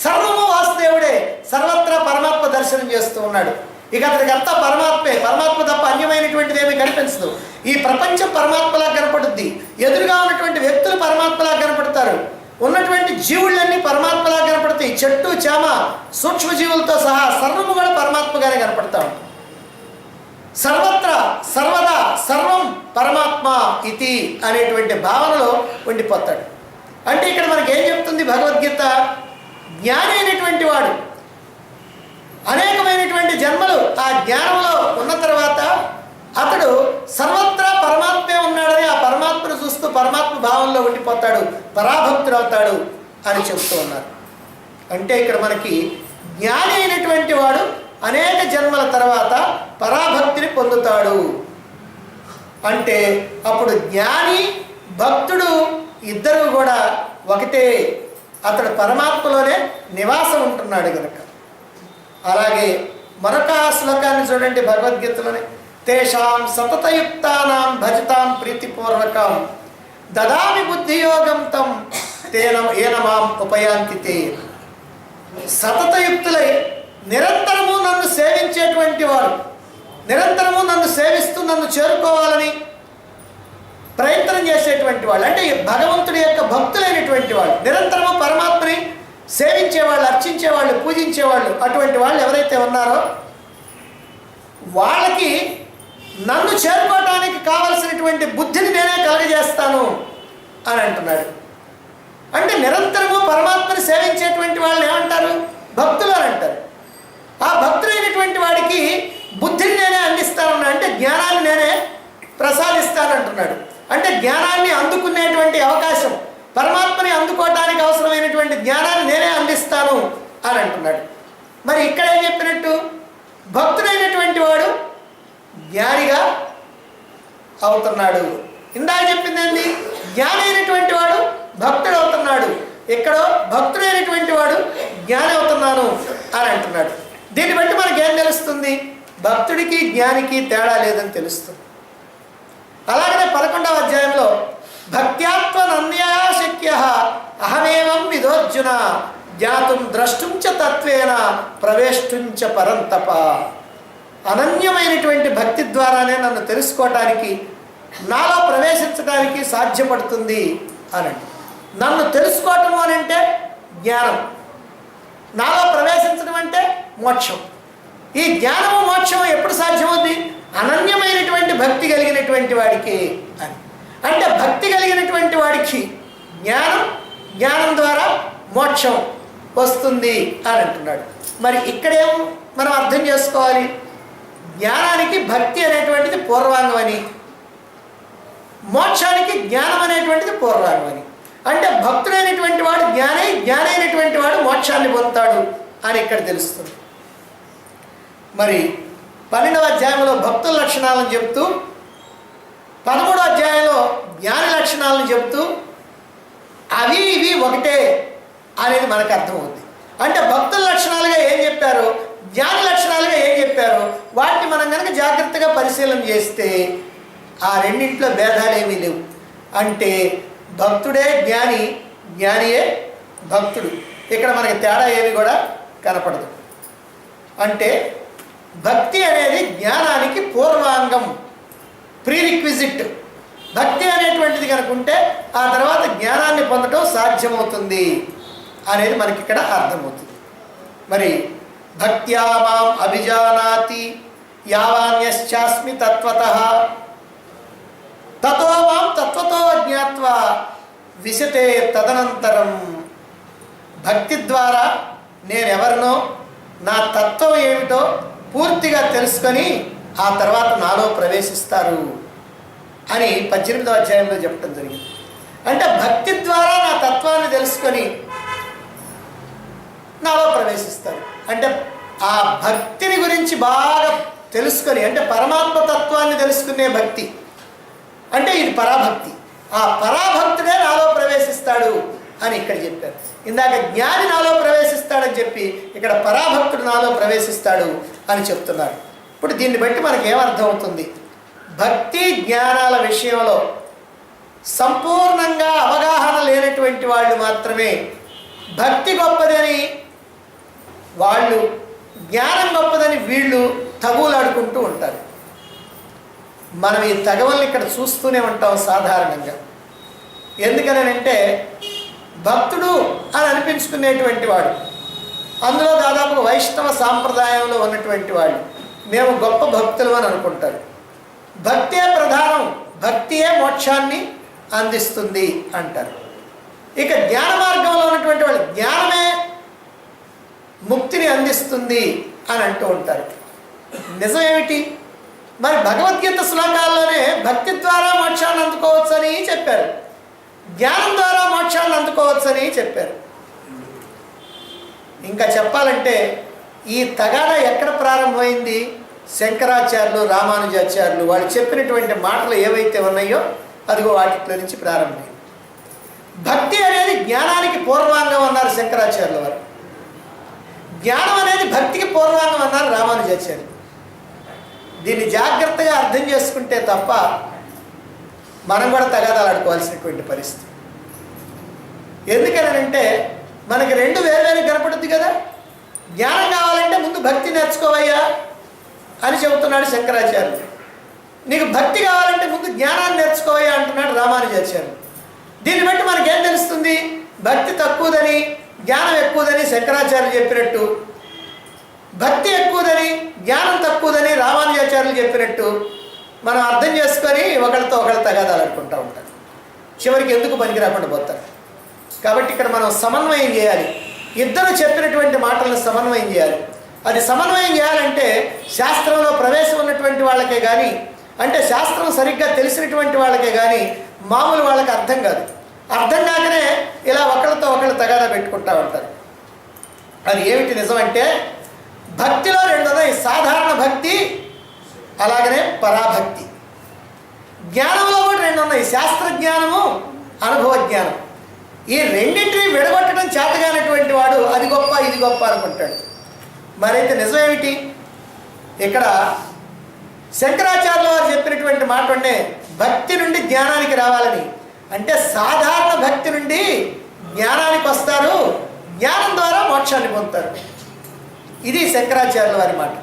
సర్వము వాసుదేవుడే, సర్వత్రా పరమాత్మ దర్శనం చేస్తూ ఉన్నాడు. ఇక అతనికి అంతా పరమాత్మే, పరమాత్మ తప్ప అన్యమైనటువంటిది ఏమీ కనిపించదు. ఈ ప్రపంచం పరమాత్మలా కనపడుద్ది, ఎదురుగా ఉన్నటువంటి వ్యక్తులు పరమాత్మలా కనపడతారు, ఉన్నటువంటి జీవుళ్ళన్నీ పరమాత్మలా కనపడతాయి. చెట్టు చేమ సూక్ష్మజీవులతో సహా సర్వము కూడా పరమాత్మగానే కనపడతా ఉంటాం. సర్వత్రా సర్వదా సర్వం పరమాత్మ ఇతి అనేటువంటి భావనలో ఉండిపోతాడు. అంటే ఇక్కడ మనకి ఏం చెప్తుంది భగవద్గీత? జ్ఞాని అయినటువంటి వాడు అనేకమైనటువంటి జన్మలు ఆ జ్ఞానంలో ఉన్న తర్వాత అతడు సర్వత్రా పరమాత్మే ఉన్నాడని ఆ పరమాత్మను చూస్తూ పరమాత్మ భావంలో ఉండిపోతాడు, పరాభక్తుడు అవుతాడు అని చెప్తూ ఉన్నారు. అంటే ఇక్కడ మనకి జ్ఞాని అయినటువంటి వాడు అనేక జన్మల తర్వాత పరాభక్తిని పొందుతాడు. అంటే అప్పుడు జ్ఞాని భక్తుడు ఇద్దరు కూడా ఒకటే, అతడు పరమాత్మలోనే నివాసం ఉంటున్నాడు గనక. అలాగే మరొక శ్లోకాన్ని చూడండి భగవద్గీతలోనే, తేషాం సతతయుక్తానాం భజతాం ప్రీతిపూర్వకం దదామి బుద్ధియోగం తం ఏన మాం ఉపయాంతి తే. సతతయుక్తులై నిరంతరము నన్ను సేవించేటువంటి వారు, నిరంతరము నన్ను సేవిస్తూ నన్ను చేరుకోవాలని ప్రయత్నం చేసేటువంటి వాళ్ళు, అంటే భగవంతుడి యొక్క భక్తులైనటువంటి వాళ్ళు, నిరంతరము పరమాత్మని సేవించేవాళ్ళు, అర్చించేవాళ్ళు, పూజించేవాళ్ళు, అటువంటి వాళ్ళు ఎవరైతే ఉన్నారో వాళ్ళకి నన్ను చేరుకోవటానికి కావలసినటువంటి బుద్ధిని నేనే కలగజేస్తాను అని అంటున్నాడు. అంటే నిరంతరము పరమాత్మని సేవించేటువంటి వాళ్ళని ఏమంటారు? భక్తులు అని అంటారు. ఆ భక్తులైనటువంటి వాడికి బుద్ధిని నేనే అందిస్తానన్నా, అంటే జ్ఞానాన్ని నేనే ప్రసాదిస్తానంటున్నాడు. అంటే జ్ఞానాన్ని అందుకునేటువంటి అవకాశం, పరమాత్మని అందుకోవడానికి అవసరమైనటువంటి జ్ఞానాన్ని నేనే అందిస్తాను అని అంటున్నాడు. మరి ఇక్కడ ఏం చెప్పినట్టు? భక్తుడైనటువంటి వాడు జ్ఞానిగా అవుతున్నాడు. ఇందాక చెప్పింది ఏంటి? జ్ఞాని అయినటువంటి వాడు భక్తుడు అవుతున్నాడు. ఇక్కడో భక్తుడైనటువంటి వాడు జ్ఞాని అవుతున్నాను అని అంటున్నాడు. దీన్ని బట్టి మనకేం తెలుస్తుంది? భక్తుడికి జ్ఞానికి తేడా లేదని తెలుస్తుంది. అలాగనే 11వ అధ్యాయంలో భక్త్యాత్వనన్యా శక్య అహమేవం విదోర్జున జ్ఞాతుం ద్రష్టుం చ తత్వేన ప్రవేష్టుం చ పరంతప. అనన్యమైనటువంటి భక్తి ద్వారానే నన్ను తెలుసుకోవటానికి, నాలో ప్రవేశించడానికి సాధ్యపడుతుంది అనండి. నన్ను తెలుసుకోవటం అని అంటే జ్ఞానం, నాలో ప్రవేశించడం అంటే మోక్షం. ఈ జ్ఞానము మోక్షము ఎప్పుడు సాధ్యమవుతుంది? అనన్యమైనటువంటి భక్తి కలిగినటువంటి వాడికి అని. అంటే భక్తి కలిగినటువంటి వాడికి జ్ఞానం, జ్ఞానం ద్వారా మోక్షం వస్తుంది అని అంటున్నాడు. మరి ఇక్కడేం మనం అర్థం చేసుకోవాలి? జ్ఞానానికి భక్తి అనేటువంటిది పూర్వాంగం అని, మోక్షానికి జ్ఞానం అనేటువంటిది పూర్వాంగం అని. అంటే భక్తుడైనటువంటి వాడు జ్ఞాని, జ్ఞానైనటువంటి వాడు మోక్షాన్ని పొందుతాడు అని ఇక్కడ తెలుస్తుంది. మరి 12వ అధ్యాయంలో భక్తుల లక్షణాలను చెప్తూ, 13వ అధ్యాయంలో జ్ఞాని లక్షణాలను చెప్తూ అవి ఇవి ఒకటే అనేది మనకు అర్థమవుతుంది. అంటే భక్తుల లక్షణాలుగా ఏం చెప్పారో, జ్ఞాని లక్షణాలుగా ఏం చెప్పారో వాటిని మనం కనుక జాగ్రత్తగా పరిశీలన చేస్తే ఆ రెండింటిలో భేదాలేమీ లేవు. అంటే భక్తుడే జ్ఞాని, జ్ఞానియే భక్తుడు. ఇక్కడ మనకి తేడా ఏమి కూడా కనపడదు. అంటే భక్తి అనేది జ్ఞానానికి పూర్వాంగం, ప్రీరిక్విజిట్. భక్తి అనేటువంటిది కనుకుంటే ఆ తర్వాత జ్ఞానాన్ని పొందడం సాధ్యమవుతుంది అనేది మనకి ఇక్కడ అర్థమవుతుంది. మరి భక్త్యా మాం అభిజానాతి యావాన్యశ్చాస్మి తత్వతః తతో మాం తత్వతో జ్ఞాత్వా విశతే తదనంతరం. భక్తి ద్వారా నేనెవరినో, నా తత్వం ఏమిటో పూర్తిగా తెలుసుకొని ఆ తర్వాత నాలో ప్రవేశిస్తారు అని 18వ అధ్యాయంలో చెప్పడం జరిగింది. అంటే భక్తి ద్వారా నా తత్వాన్ని తెలుసుకొని నాలో ప్రవేశిస్తారు. అంటే ఆ భక్తిని గురించి బాగా తెలుసుకొని, అంటే పరమాత్మ తత్వాన్ని తెలుసుకునే భక్తి, అంటే ఇది పరాభక్తి. ఆ పరాభక్తుడే నాలో ప్రవేశిస్తాడు అని ఇక్కడ చెప్పారు. ఇందాక జ్ఞాని నాలో ప్రవేశిస్తాడని చెప్పి ఇక్కడ పరాభక్తుడు నాలో ప్రవేశిస్తాడు అని చెప్తున్నారు. ఇప్పుడు దీన్ని బట్టి మనకి ఏమర్థం అవుతుంది? భక్తి జ్ఞానాల విషయంలో సంపూర్ణంగా అవగాహన లేనటువంటి వాళ్ళు మాత్రమే భక్తి గొప్పదని వాళ్ళు, జ్ఞానం గొప్పదని వీళ్ళు తగులాడుకుంటూ ఉంటారు. మనం ఈ తగవల్ని ఇక్కడ చూస్తూనే ఉంటాం సాధారణంగా. ఎందుకనంటే భక్తుడు అని అనిపించుకునేటువంటి వాడు, అందులో దాదాపు వైష్ణవ సాంప్రదాయంలో ఉన్నటువంటి వాళ్ళు మేము గొప్ప భక్తులు అని అనుకుంటారు. భక్తే ప్రధానం, భక్తియే మోక్షాన్ని అందిస్తుంది అంటారు. ఇక జ్ఞాన మార్గంలో ఉన్నటువంటి వాళ్ళు జ్ఞానమే ముక్తిని అందిస్తుంది అని అంటూ ఉంటారు. నిజం ఏమిటి? మరి భగవద్గీత శ్లోకాల్లోనే భక్తి ద్వారా మోక్షాన్ని అందుకోవచ్చని చెప్పారు, జ్ఞానం ద్వారా మోక్షాన్ని అందుకోవచ్చని చెప్పారు. ఇంకా చెప్పాలంటే ఈ తగాదా ఎక్కడ ప్రారంభమైంది? శంకరాచార్యులు, రామానుజాచార్యులు వాళ్ళు చెప్పినటువంటి మాటలు ఏవైతే ఉన్నాయో అదిగో వాటిలో నుంచి ప్రారంభమైంది. భక్తి అనేది జ్ఞానానికి పూర్వాంగం అన్నారు శంకరాచార్యుల వారు, జ్ఞానం అనేది భక్తికి పూర్వాంగం అన్నారు రామానుజాచార్యులు. దీన్ని జాగ్రత్తగా అర్థం చేసుకుంటే తప్ప మనం కూడా తగాదాలు ఆడుకోవాల్సినటువంటి పరిస్థితి. ఎందుకనంటే మనకి రెండు వేరువేరు కనపడుద్ది కదా. జ్ఞానం కావాలంటే ముందు భక్తి నేర్చుకోవయ్యా అని చెబుతున్నాడు శంకరాచార్యులు. నీకు భక్తి కావాలంటే ముందు జ్ఞానాన్ని నేర్చుకోవయ్యా అంటున్నాడు రామానుజాచార్యులు. దీన్ని బట్టి మనకేం తెలుస్తుంది? భక్తి తక్కువదని, జ్ఞానం ఎక్కువదని శంకరాచార్యులు చెప్పినట్టు, భక్తి ఎక్కువదని జ్ఞానం తక్కువదని రామానుజాచార్యులు చెప్పినట్టు మనం అర్థం చేసుకొని ఒకరితో ఒకరు తగాదాలు ఆడుకుంటూ ఉంటారు. చివరికి ఎందుకు పనికి రాకుండా పోతారు. కాబట్టి ఇక్కడ మనం సమన్వయం చేయాలి. ఇద్దరు చెప్పినటువంటి మాటలను సమన్వయం చేయాలి. అది సమన్వయం చేయాలంటే శాస్త్రంలో ప్రవేశం ఉన్నటువంటి వాళ్ళకే కానీ, అంటే శాస్త్రం సరిగ్గా తెలిసినటువంటి వాళ్ళకే కానీ మామూలు వాళ్ళకి అర్థం కాదు. అర్థం కాకనే ఇలా ఒకళ్ళతో ఒకళ్ళు తగాదా పెట్టుకుంటూ ఉంటారు. అది ఏమిటి నిజమంటే భక్తిలో రెండు ఉన్నాయి, సాధారణ భక్తి అలాగనే పరాభక్తి. జ్ఞానంలో కూడా రెండు ఉన్నాయి, శాస్త్ర జ్ఞానము, అనుభవ జ్ఞానం. ఈ రెండింటిని విడగొట్టడం చేతగానటువంటి వాడు అది గొప్ప ఇది గొప్ప అనుకుంటాడు. మరైతే నిజమేమిటి? ఇక్కడ శంకరాచార్యుల వారు చెప్పినటువంటి మాట ఉండే భక్తి నుండి జ్ఞానానికి రావాలని. అంటే సాధారణ భక్తి నుండి జ్ఞానానికి వస్తారు, జ్ఞానం ద్వారా మోక్షాన్ని పొందుతారు. ఇది శంకరాచార్యుల వారి మాట.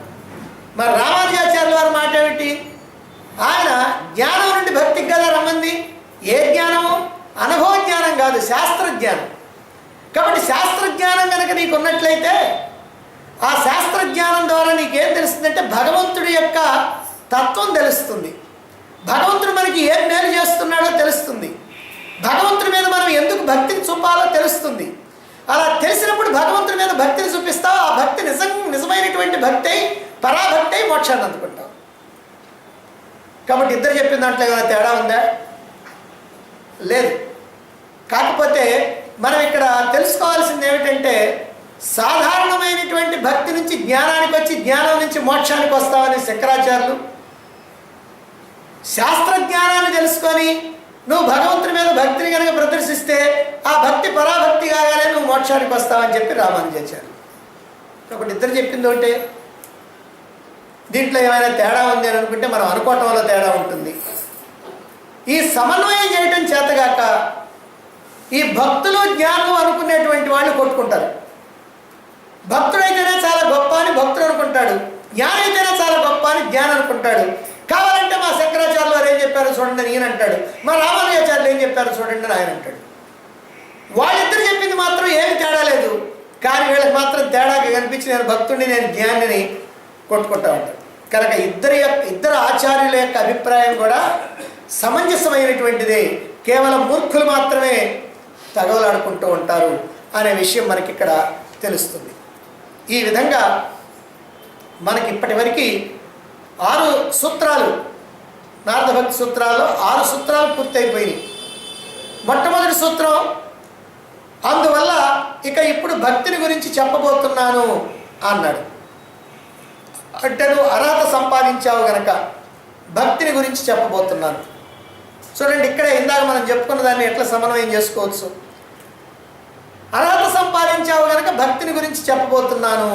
మరి రామానుజాచార్యుల వారి మాట ఏమిటి? ఆయన జ్ఞానం నుండి భక్తికి కదా రమ్మంది. ఏ జ్ఞానము? అనుభవ జ్ఞానం కాదు, శాస్త్ర జ్ఞానం. కాబట్టి శాస్త్ర జ్ఞానం కనుక నీకు ఉన్నట్లయితే ఆ శాస్త్ర జ్ఞానం ద్వారా నీకేం తెలుస్తుందంటే భగవంతుడి యొక్క తత్వం తెలుస్తుంది. భగవంతుడు మనకి ఏం మేలు చేస్తున్నాడో తెలుస్తుంది. భగవంతుడి మీద మనం ఎందుకు భక్తిని చూపాలో తెలుస్తుంది. అలా తెలిసినప్పుడు భగవంతుడి మీద భక్తిని చూపిస్తావు. ఆ భక్తి నిజమైనటువంటి భక్తి అయి పరాభక్తి అయి మోక్షాన్ని అందుకుంటావు. కాబట్టి ఇద్దరు చెప్పిన దాంట్లో ఏమైనా తేడా ఉందా? లేదు. కాకపోతే మనం ఇక్కడ తెలుసుకోవాల్సింది ఏమిటంటే సాధారణమైనటువంటి భక్తి నుంచి జ్ఞానానికి వచ్చి జ్ఞానం నుంచి మోక్షానికి వస్తామని శంకరాచార్యులు, శాస్త్ర జ్ఞానాన్ని తెలుసుకొని నువ్వు భగవంతుని మీద భక్తిని కనుక ప్రదర్శిస్తే ఆ భక్తి పరాభక్తి కాగానే నువ్వు మోక్షానికి వస్తావని చెప్పి రామానుజాచార్యులు. కాబట్టి ఇద్దరు చెప్పింది ఒకటే. దీంట్లో ఏమైనా తేడా ఉంది అని అనుకుంటే మనం అనుకోవటంలో తేడా ఉంటుంది. ఈ సమన్వయం చేయటం చేతగాక ఈ భక్తులు జ్ఞానం అనుకునేటువంటి వాళ్ళు కొట్టుకుంటారు. భక్తుడైతేనే చాలా గొప్ప అని భక్తుడు అనుకుంటాడు, జ్ఞానైతేనే చాలా గొప్ప అని జ్ఞానం అనుకుంటాడు. కావాలంటే మా శంకరాచార్యులు వారు ఏం చెప్పారు చూడండి అని ఈయన అంటాడు, మా రామానుజాచార్యులు ఏం చెప్పారు చూడండి అని ఆయన అంటాడు. వాళ్ళిద్దరు చెప్పింది మాత్రం ఏమి తేడా లేదు, కానీ వీళ్ళకి మాత్రం తేడాగా కనిపించి నేను భక్తుడిని నేను జ్ఞానిని కొట్టుకుంటా ఉంటాను. కనుక ఇద్దరు ఆచార్యుల యొక్క అభిప్రాయం కూడా సమంజసమైనటువంటిదే. కేవలం మూర్ఖులు మాత్రమే తగవలాడుకుంటూ ఉంటారు అనే విషయం మనకి ఇక్కడ తెలుస్తుంది. ఈ విధంగా మనకి ఇప్పటివరకు 6 సూత్రాలు, నారదభక్తి సూత్రాల్లో 6 సూత్రాలు పూర్తయిపోయినాయి. మొట్టమొదటి సూత్రం, అందువల్ల ఇక ఇప్పుడు భక్తిని గురించి చెప్పబోతున్నాను అన్నాడు. అంటే నువ్వు అర్హత సంపాదించావు గనక భక్తిని గురించి చెప్పబోతున్నాను. చూడండి, ఇక్కడే ఇందాక మనం చెప్పుకున్న దాన్ని ఎట్లా సమన్వయం చేసుకోవచ్చు. అర్హత సంపాదించావు గనక భక్తిని గురించి చెప్పబోతున్నాను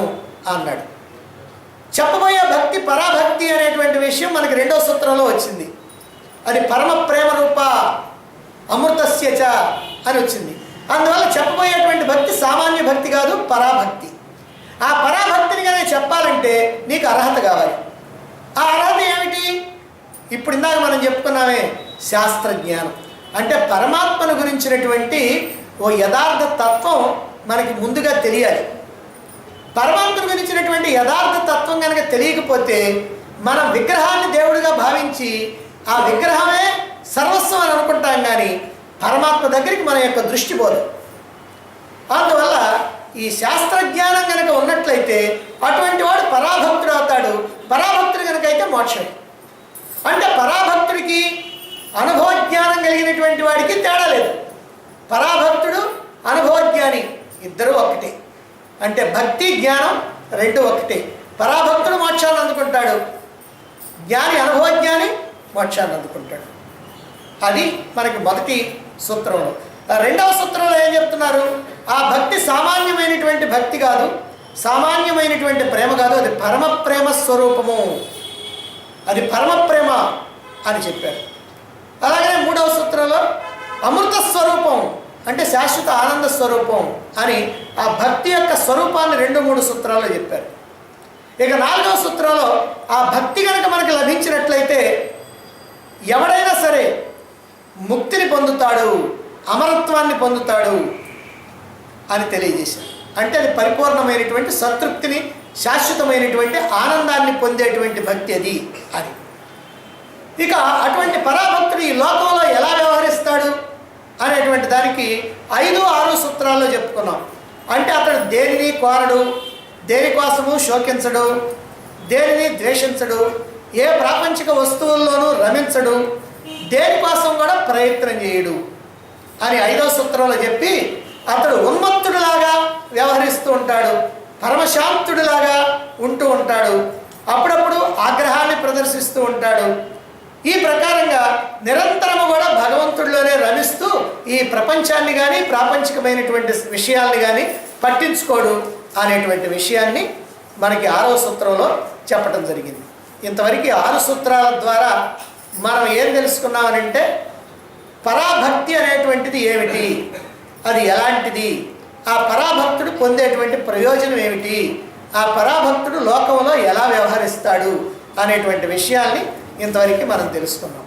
అన్నాడు. చెప్పబోయే భక్తి పరాభక్తి అనేటువంటి విషయం మనకి 2వ సూత్రంలో వచ్చింది. అది పరమ ప్రేమ రూప అమృతస్యచ అని వచ్చింది. అందువల్ల చెప్పబోయేటువంటి భక్తి సామాన్య భక్తి కాదు, పరాభక్తి. ఆ పరాభక్తిని కనుక చెప్పాలంటే నీకు అర్హత కావాలి. ఆ అర్హత ఏమిటి? ఇప్పుడు ఇందాక మనం చెప్పుకున్నామే, శాస్త్రజ్ఞానం. అంటే పరమాత్మను గురించినటువంటి ఓ యథార్థ తత్వం మనకి ముందుగా తెలియాలి. పరమాత్మను గురించినటువంటి యథార్థ తత్వం కనుక తెలియకపోతే మనం విగ్రహాన్ని దేవుడిగా భావించి ఆ విగ్రహమే సర్వస్వం అని అనుకుంటాం, కానీ పరమాత్మ దగ్గరికి మన యొక్క దృష్టి పోదు. అందువల్ల ఈ శాస్త్రజ్ఞానం కనుక ఉన్నట్లయితే అటువంటి వాడు పరాభక్తుడు అవుతాడు. పరాభక్తుడు కనుక అయితే మోక్షం. అంటే పరాభక్తుడికి అనుభవజ్ఞానం కలిగినటువంటి వాడికి తేడా లేదు. పరాభక్తుడు అనుభవజ్ఞాని ఇద్దరు ఒకటే. అంటే భక్తి జ్ఞానం రెండు ఒకటే. పరాభక్తుడు మోక్షాన్ని అందుకుంటాడు, జ్ఞాని అనుభవజ్ఞాని మోక్షాన్ని అందుకుంటాడు. అది మనకి మొదటి సూత్రంలో. 2వ సూత్రంలో ఏం చెప్తున్నారు? ఆ భక్తి సామాన్యమైనటువంటి భక్తి కాదు, సామాన్యమైనటువంటి ప్రేమ కాదు, అది పరమ ప్రేమ స్వరూపము, అది పరమ ప్రేమ అని చెప్పారు. అలాగే 3వ సూత్రంలో అమృత స్వరూపం అంటే శాశ్వత ఆనంద స్వరూపం అని ఆ భక్తి యొక్క స్వరూపాన్ని 2-3 సూత్రాల్లో చెప్పారు. ఇక 4వ సూత్రంలో ఆ భక్తి కనుక మనకు లభించినట్లయితే ఎవడైనా సరే ముక్తిని పొందుతాడు, అమరత్వాన్ని పొందుతాడు అని తెలియజేశారు. అంటే అది పరిపూర్ణమైనటువంటి సంతృప్తిని, శాశ్వతమైనటువంటి ఆనందాన్ని పొందేటువంటి భక్తి అది అని. ఇక అటువంటి పరాభక్తుడు ఈ లోకంలో ఎలా వ్యవహరిస్తాడు అనేటువంటి దానికి 5, 6 సూత్రాల్లో చెప్పుకున్నాం. అంటే అతడు దేనిని కోరడు, దేనికోసము శోకించడు, దేనిని ద్వేషించడు, ఏ ప్రాపంచిక వస్తువుల్లోనూ రమించడు, దేనికోసం కూడా ప్రయత్నం చేయడు అని 5వ సూత్రంలో చెప్పి అతడు ఉన్మత్తుడిలాగా వ్యవహరిస్తూ ఉంటాడు, పరమశాంతుడిలాగా ఉంటూ ఉంటాడు, అప్పుడప్పుడు ఆగ్రహాన్ని ప్రదర్శిస్తూ ఉంటాడు. ఈ ప్రకారంగా నిరంతరము కూడా భగవంతుడిలోనే రమిస్తూ ఈ ప్రపంచాన్ని కానీ ప్రాపంచికమైనటువంటి విషయాల్ని కానీ పట్టించుకోడు అనేటువంటి విషయాన్ని మనకి 6వ సూత్రంలో చెప్పడం జరిగింది. ఇంతవరకు 6 సూత్రాల ద్వారా మనం ఏం తెలుసుకున్నామనంటే పరాభక్తి అనేటువంటిది ఏమిటి, అది ఎలాంటిది, ఆ పరాభక్తుడు పొందేటువంటి ప్రయోజనం ఏమిటి, ఆ పరాభక్తుడు లోకంలో ఎలా వ్యవహరిస్తాడు అనేటువంటి విషయాల్ని ఇంతవరకు మనం తెలుసుకున్నాం.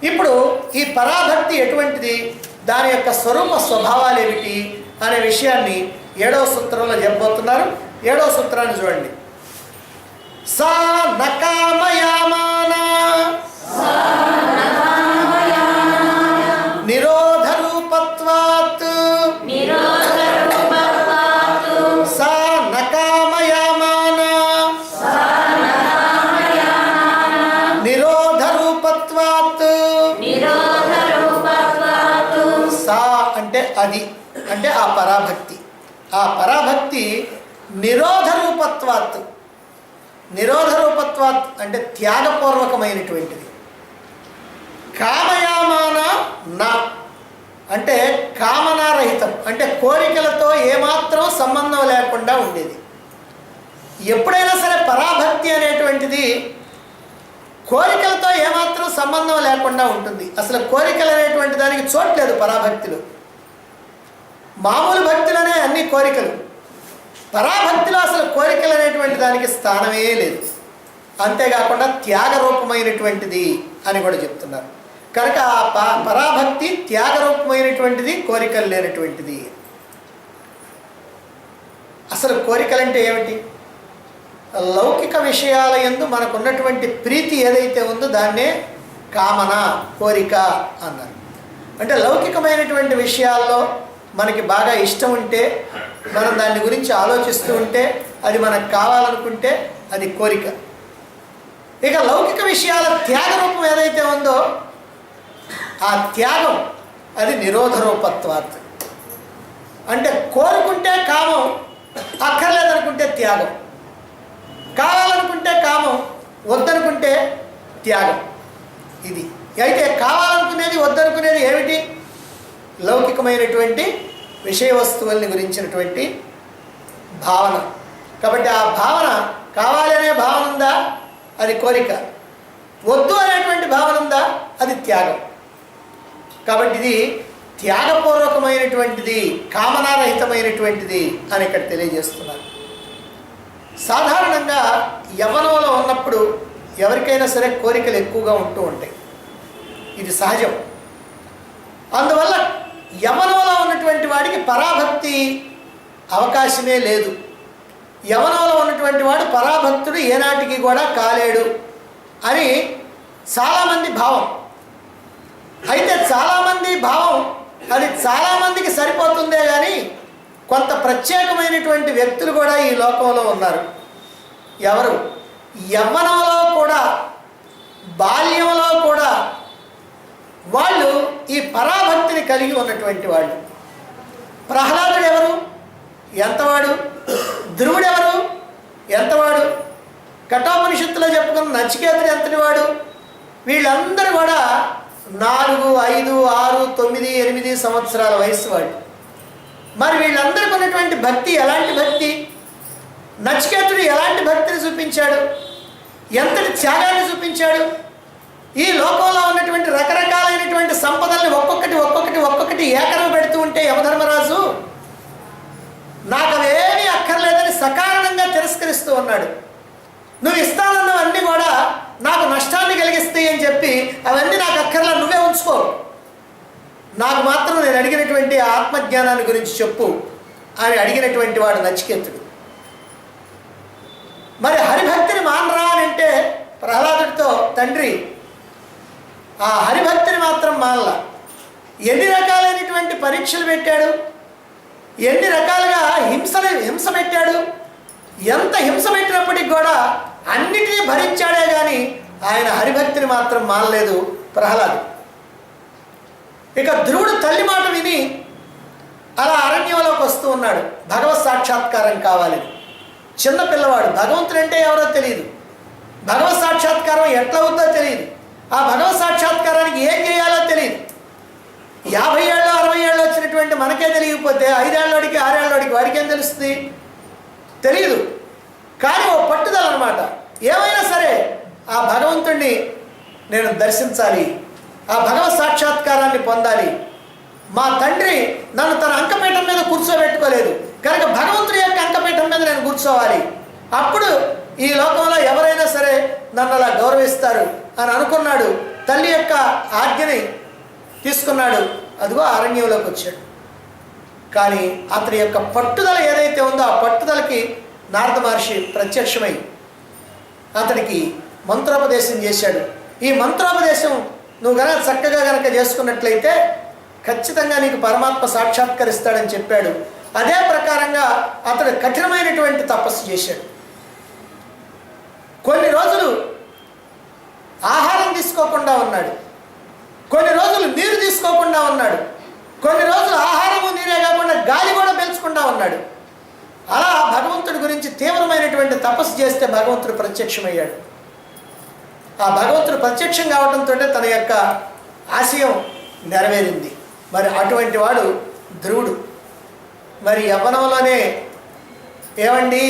ఇప్పుడు ఈ పరాభక్తి ఎటువంటిది, దాని యొక్క స్వరూప స్వభావాలు ఏమిటి అనే విషయాన్ని 7వ సూత్రంలో చెప్పబోతున్నారు. 7వ సూత్రాన్ని చూడండి. సా నకామయామానా నిరోధ రూపత్వాత్ సా నకామయామానా నిరోధ రూపత్వాత్. సా అంటే అది, అంటే ఆ పరాభక్తి. ఆ పరాభక్తి నిరోధ రూపత్వాత్. నిరోధ రూపత్వాత్ అంటే త్యాగపూర్వకమైనటువంటిది. కామయామాన నా అంటే కామనారహితం, అంటే కోరికలతో ఏమాత్రం సంబంధం లేకుండా ఉండేది. ఎప్పుడైనా సరే పరాభక్తి అనేటువంటిది కోరికలతో ఏమాత్రం సంబంధం లేకుండా ఉంటుంది. అసలు కోరికలు అనేటువంటి దానికి చోట్లేదు పరాభక్తిలో. మామూలు భక్తులనే అన్ని కోరికలు, పరాభక్తిలో అసలు కోరికలు అనేటువంటి దానికి స్థానమే లేదు. అంతేకాకుండా త్యాగరూపమైనటువంటిది అని కూడా చెప్తున్నారు. కనుక ఆ పరాభక్తి త్యాగరూపమైనటువంటిది, కోరికలు లేనటువంటిది. అసలు కోరికలంటే ఏమిటి? లౌకిక విషయాల యందు మనకున్నటువంటి ప్రీతి ఏదైతే ఉందో దాన్నే కామన, కోరిక అన్నారు. అంటే లౌకికమైనటువంటి విషయాల్లో మనకి బాగా ఇష్టం ఉంటే, మనం దాని గురించి ఆలోచిస్తూ ఉంటే, అది మనకు కావాలనుకుంటే అది కోరిక. ఇక లౌకిక విషయాల త్యాగ రూపం ఏదైతే ఉందో ఆ త్యాగం అది నిరోధ రూపత్వాత్. అంటే కోరుకుంటే కామం, అక్కర్లేదనుకుంటే త్యాగం, కావాలనుకుంటే కామం, వద్దనుకుంటే త్యాగం. ఇది అయితే కావాలనుకునేది వద్దనుకునేది ఏమిటి? లౌకికమైనటువంటి విషయ వస్తువుల్ని గురించినటువంటి భావన. కాబట్టి ఆ భావన, కావాలి అనే భావన ఉందా అది కోరిక, వద్దు అనేటువంటి భావన ఉందా అది త్యాగం. కాబట్టి ఇది త్యాగపూర్వకమైనటువంటిది, కామనారహితమైనటువంటిది అని ఇక్కడ తెలియజేస్తున్నారు. సాధారణంగా యవ్వనంలో ఉన్నప్పుడు ఎవరికైనా సరే కోరికలు ఎక్కువగా ఉంటూ ఉంటాయి, ఇది సహజం. అందువల్ల యవ్వనంలో ఉన్నటువంటి వాడికి పరాభక్తి అవకాశమే లేదు. యవ్వనంలో ఉన్నటువంటి వాడు పరాభక్తుడు ఏనాటికి కూడా కాలేడు అని చాలామంది భావం. అయితే చాలామంది భావం అది చాలామందికి సరిపోతుందే కానీ కొంత ప్రత్యేకమైనటువంటి వ్యక్తులు కూడా ఈ లోకంలో ఉన్నారు. ఎవరు? యవ్వనంలో కూడా, బాల్యంలో కూడా వాళ్ళు ఈ పరాభక్తిని కలిగి ఉన్నటువంటి వాళ్ళు. ప్రహ్లాదుడు ఎవరు? ఎంతవాడు? ధ్రువుడు ఎవరు? ఎంతవాడు? కఠోపనిషత్తులో చెప్పుకున్న నచికేతుడు ఎంతటి వాడు? వీళ్ళందరూ కూడా 4, 5, 6, 9, 8 సంవత్సరాల వయసు వాళ్ళు. మరి వీళ్ళందరికీ ఉన్నటువంటి భక్తి ఎలాంటి భక్తి? నచికేతుడు ఎలాంటి భక్తిని చూపించాడు? ఎంతటి త్యాగాన్ని చూపించాడు? ఈ లోకంలో ఉన్నటువంటి రకరకాలైనటువంటి సంపదల్ని ఒక్కొక్కటి ఏకరం పెడుతూ ఉంటే యమధర్మరాజు నాకు అవేమీ అక్కర్లేదని సకారణంగా తిరస్కరిస్తూ ఉన్నాడు. నువ్వు ఇస్తానన్నవన్నీ కూడా నాకు నష్టాన్ని కలిగిస్తాయి అని చెప్పి అవన్నీ నాకు అక్కర్లా, నువ్వే ఉంచుకో, నాకు మాత్రం నేను అడిగినటువంటి ఆత్మజ్ఞానాన్ని గురించి చెప్పు అని అడిగినటువంటి వాడు నచికేతుడు. మరి హరిభక్తిని మానరా అని అంటే ప్రహ్లాదుడితో తండ్రి ఆ హరిభక్తిని మాత్రం మానలా. ఎన్ని రకాలైనటువంటి రకాలైనటువంటి పరీక్షలు పెట్టాడు, ఎన్ని రకాలుగా హింస పెట్టాడు. ఎంత హింస పెట్టినప్పటికి కూడా అన్నిటినీ భరించాడే కానీ ఆయన హరిభక్తిని మాత్రం మానలేదు ప్రహ్లాదు. ఇక ధ్రువుడు తల్లి మాట విని అలా అరణ్యంలోకి వస్తూ ఉన్నాడు. భగవత్ సాక్షాత్కారం కావాలని. చిన్న పిల్లవాడు, భగవంతుడు అంటే ఎవరో తెలియదు, భగవత్ సాక్షాత్కారం ఎట్లా అవుతుందో తెలియదు, ఆ భగవత్ సాక్షాత్కారానికి ఏం చేయాలో తెలియదు. 50 ఏళ్ళు 60 ఏళ్ళు వచ్చినటువంటి మనకే తెలియకపోతే 5 ఏళ్ళోడికి 6 ఏళ్ళోడికి వాడికి ఏం తెలుస్తుంది? తెలియదు. కానీ ఓ పట్టుదల అనమాట. ఏమైనా సరే ఆ భగవంతుణ్ణి నేను దర్శించాలి, ఆ భగవత్ సాక్షాత్కారాన్ని పొందాలి. మా తండ్రి నన్ను తన అంకపీఠం మీద కూర్చోబెట్టుకోలేదు కనుక భగవంతుడి యొక్క అంకపీఠం మీద నేను కూర్చోవాలి. అప్పుడు ఈ లోకంలో ఎవరైనా సరే నన్ను అలా గౌరవిస్తారు అని అనుకున్నాడు. తల్లి యొక్క ఆజ్ఞని తీసుకున్నాడు. అదిగో అరణ్యంలోకి వచ్చాడు. కానీ అతని యొక్క పట్టుదల ఏదైతే ఉందో ఆ పట్టుదలకి నారద మహర్షి ప్రత్యక్షమై అతనికి మంత్రోపదేశం చేశాడు. ఈ మంత్రోపదేశం నువ్వు గనక చక్కగా గనక చేసుకున్నట్లయితే ఖచ్చితంగా నీకు పరమాత్మ సాక్షాత్కరిస్తాడని చెప్పాడు. అదే ప్రకారంగా అతడు కఠినమైనటువంటి తపస్సు చేశాడు. కొన్ని రోజులు ఆహారం తీసుకోకుండా ఉన్నాడు, కొన్ని రోజులు నీరు తీసుకోకుండా ఉన్నాడు, కొన్ని రోజులు ఆహారము నీరే కాకుండా గాలి కూడా పీల్చకుండా ఉన్నాడు. అలా భగవంతుడి గురించి తీవ్రమైనటువంటి తపస్సు చేస్తే భగవంతుడు ప్రత్యక్షమయ్యాడు. ఆ భగవంతుడు ప్రత్యక్షం కావడంతో తన యొక్క ఆశయం నెరవేరింది. మరి అటువంటి వాడు ధ్రువుడు. మరి యవ్వనంలోనే ఏమండి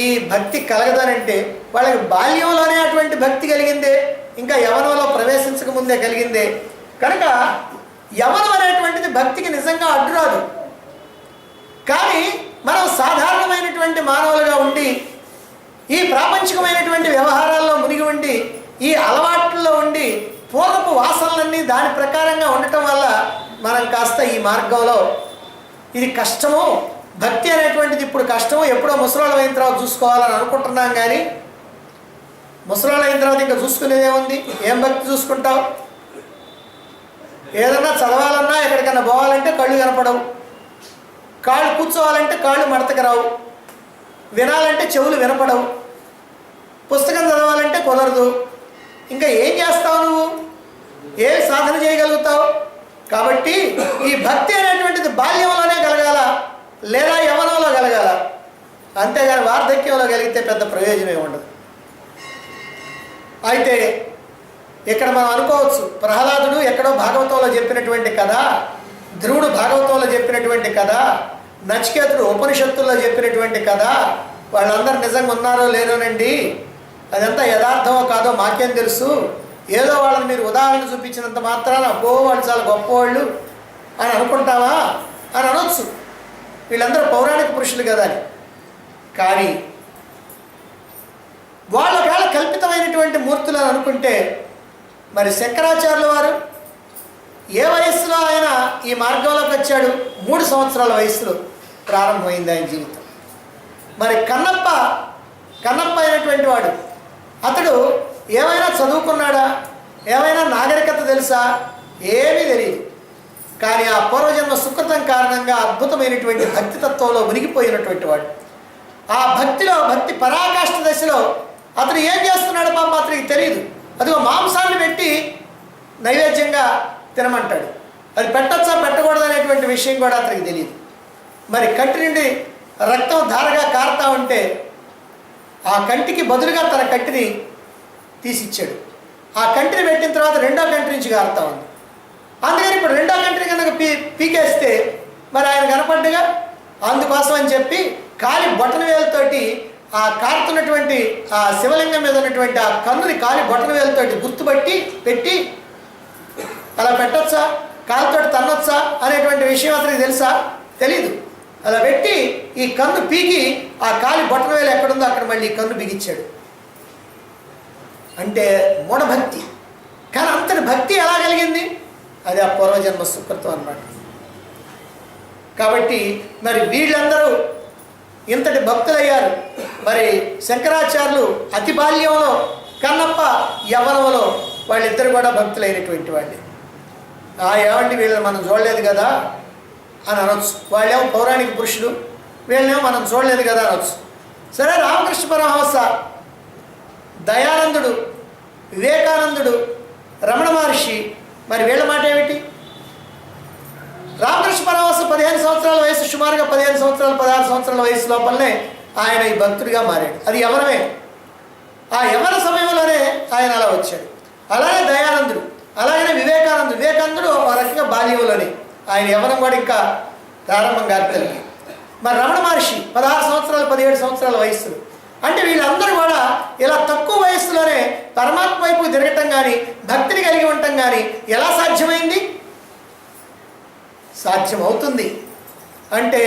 ఈ భక్తి కలగదనంటే వాళ్ళకి బాల్యంలోనే అటువంటి భక్తి కలిగిందే, ఇంకా యవ్వనంలో ప్రవేశించక ముందే కలిగిందే. కనుక యవ్వనం అనేటువంటిది భక్తికి నిజంగా అడ్డురాదు. కానీ మనం సాధారణమైనటువంటి మానవులుగా ఉండి ఈ ప్రాపంచికమైనటువంటి వ్యవహారాల్లో మునిగి ఉండి ఈ అలవాట్లలో ఉండి పూర్వపు వాసనలన్నీ దాని ప్రకారంగా ఉండటం వల్ల మనం కాస్త ఈ మార్గంలో ఇది కష్టము, భక్తి అనేటువంటిది ఇప్పుడు కష్టము, ఎప్పుడో ముసలోళ్ళు అయిన తర్వాత చూసుకోవాలని అనుకుంటున్నాం. కానీ ముసలోళ్ళు అయిన తర్వాత ఇంకా చూసుకునేదేముంది? ఏం భక్తి చూసుకుంటావు? ఏదన్నా చదవాలన్నా ఎక్కడికన్నా పోవాలంటే కళ్ళు కనపడవు, కాళ్ళు కూర్చోవాలంటే కాళ్ళు మడతకు రావు, వినాలంటే చెవులు వినపడవు, పుస్తకం చదవాలంటే కుదరదు. ఇంకా ఏం చేస్తావు నువ్వు? ఏం సాధన చేయగలుగుతావు? కాబట్టి ఈ భక్తి అనేటువంటిది బాల్యంలోనే కలగాల, లేదా యవ్వనంలో కలగాల. అంతేగాని వార్ధక్యంలో కలిగితే పెద్ద ప్రయోజనం ఉండదు. అయితే ఇక్కడ మనం అనుకోవచ్చు, ప్రహ్లాదుడు ఎక్కడో భాగవతంలో చెప్పినటువంటి కథ, ధ్రువుడు భాగవతంలో చెప్పినటువంటి కథ, నచికేతుడు ఉపనిషత్తుల్లో చెప్పినటువంటి కథ, వాళ్ళందరూ నిజంగా ఉన్నారో లేరోనండి, అదంతా యథార్థమో కాదో మాకేం తెలుసు, ఏదో వాళ్ళని మీరు ఉదాహరణ చూపించినంత మాత్రాన అబ్బో వాళ్ళు చాలా గొప్పవాళ్ళు అని అనుకుంటావా అని అనొచ్చు. వీళ్ళందరూ పౌరాణిక పురుషులు కదా అని. కానీ వాళ్ళ కాల కల్పితమైనటువంటి మూర్తులు అని అనుకుంటే మరి శంకరాచార్యుల వారు ఏ వయస్సులో ఆయన ఈ మార్గంలోకి వచ్చాడు? 3 సంవత్సరాల వయసులో ప్రారంభమైంది ఆయన జీవితం. మరి కన్నప్ప అయినటువంటి వాడు, అతడు ఏమైనా చదువుకున్నాడా? ఏమైనా నాగరికత తెలుసా? ఏమీ తెలియదు. కానీ ఆ పూర్వజన్మ సుకృతం కారణంగా అద్భుతమైనటువంటి భక్తితత్వంలో మునిగిపోయినటువంటి వాడు. ఆ భక్తిలో, భక్తి పరాకాష్ఠ దశలో అతను ఏం చేస్తున్నాడు పాప అతనికి తెలియదు. అదిగో మాంసాన్ని పెట్టి నైవేద్యంగా తినమంటాడు. అది పెట్టచ్చా పెట్టకూడదు అనేటువంటి విషయం కూడా అతనికి తెలియదు. మరి కంటి నుండి రక్తం ధారగా కారుతా ఉంటే ఆ కంటికి బదులుగా తన కంటిని తీసిచ్చాడు. ఆ కంటిని పెట్టిన తర్వాత రెండో కంటి నుంచి కారుతా ఉంది. అందుకని ఇప్పుడు రెండో కంటిని కనుక పీకేస్తే మరి ఆయన కనపడ్డగా. అందుకోసం అని చెప్పి కాలి బొటన వేలుతోటి ఆ కారుతున్నటువంటి ఆ శివలింగం మీద ఉన్నటువంటి ఆ కన్నుని కాలి బొటన వేలుతోటి గుర్తుపట్టి పెట్టి అలా పెట్టొచ్చా, కాలుతోటి తన్నొచ్చా అనేటువంటి విషయం అతనికి తెలుసా? తెలీదు. అలా పెట్టి ఈ కన్ను పీకి ఆ కాలి బొటన వేలు ఎక్కడుందో అక్కడ మళ్ళీ కన్ను బిగించాడు. అంటే మూఢభక్తి. కానీ అంతటి భక్తి ఎలా కలిగింది? అది ఆ పూర్వజన్మ సుకృతం అన్నమాట. కాబట్టి మరి వీళ్ళందరూ ఇంతటి భక్తులయ్యారు. మరి శంకరాచార్యులు అతి బాల్యంలో, కన్నప్ప యవ్వనంలో వాళ్ళిద్దరు కూడా భక్తులైనటువంటి వాళ్ళు. ఏమండి వీళ్ళని మనం చూడలేదు కదా, అని అనొచ్చు. వాళ్ళేమో పౌరాణిక పురుషులు, వీళ్ళేమో మనం చూడలేదు కదా అనొచ్చు. సరే, రామకృష్ణ పరమహంస, దయానందుడు, వివేకానందుడు, రమణ మహర్షి, మరి వీళ్ళ మాట ఏమిటి? రామకృష్ణ పరమహంస 15 సంవత్సరాల వయసు, సుమారుగా 15 సంవత్సరాలు 16 సంవత్సరాల వయసు లోపలనే ఆయన ఈ భక్తుడిగా మారాడు. అది యవనమే. ఆ యవన సమయంలోనే ఆయన అలా వచ్చాడు. అలాగే దయానందుడు, అలాగనే వివేకానందుడు ఒక రకంగా బాల్యంలోనే, ఆయన యవనం కూడా ఇంకా ప్రారంభం కాదు. మరి రమణ మహర్షి 16 సంవత్సరాలు 17 సంవత్సరాల వయస్సులు. అంటే వీళ్ళందరూ కూడా ఇలా తక్కువ వయస్సులోనే పరమాత్మ వైపు తిరగటం కానీ, భక్తిని కలిగి ఉండటం కానీ ఎలా సాధ్యమైంది? సాధ్యమవుతుంది అంటే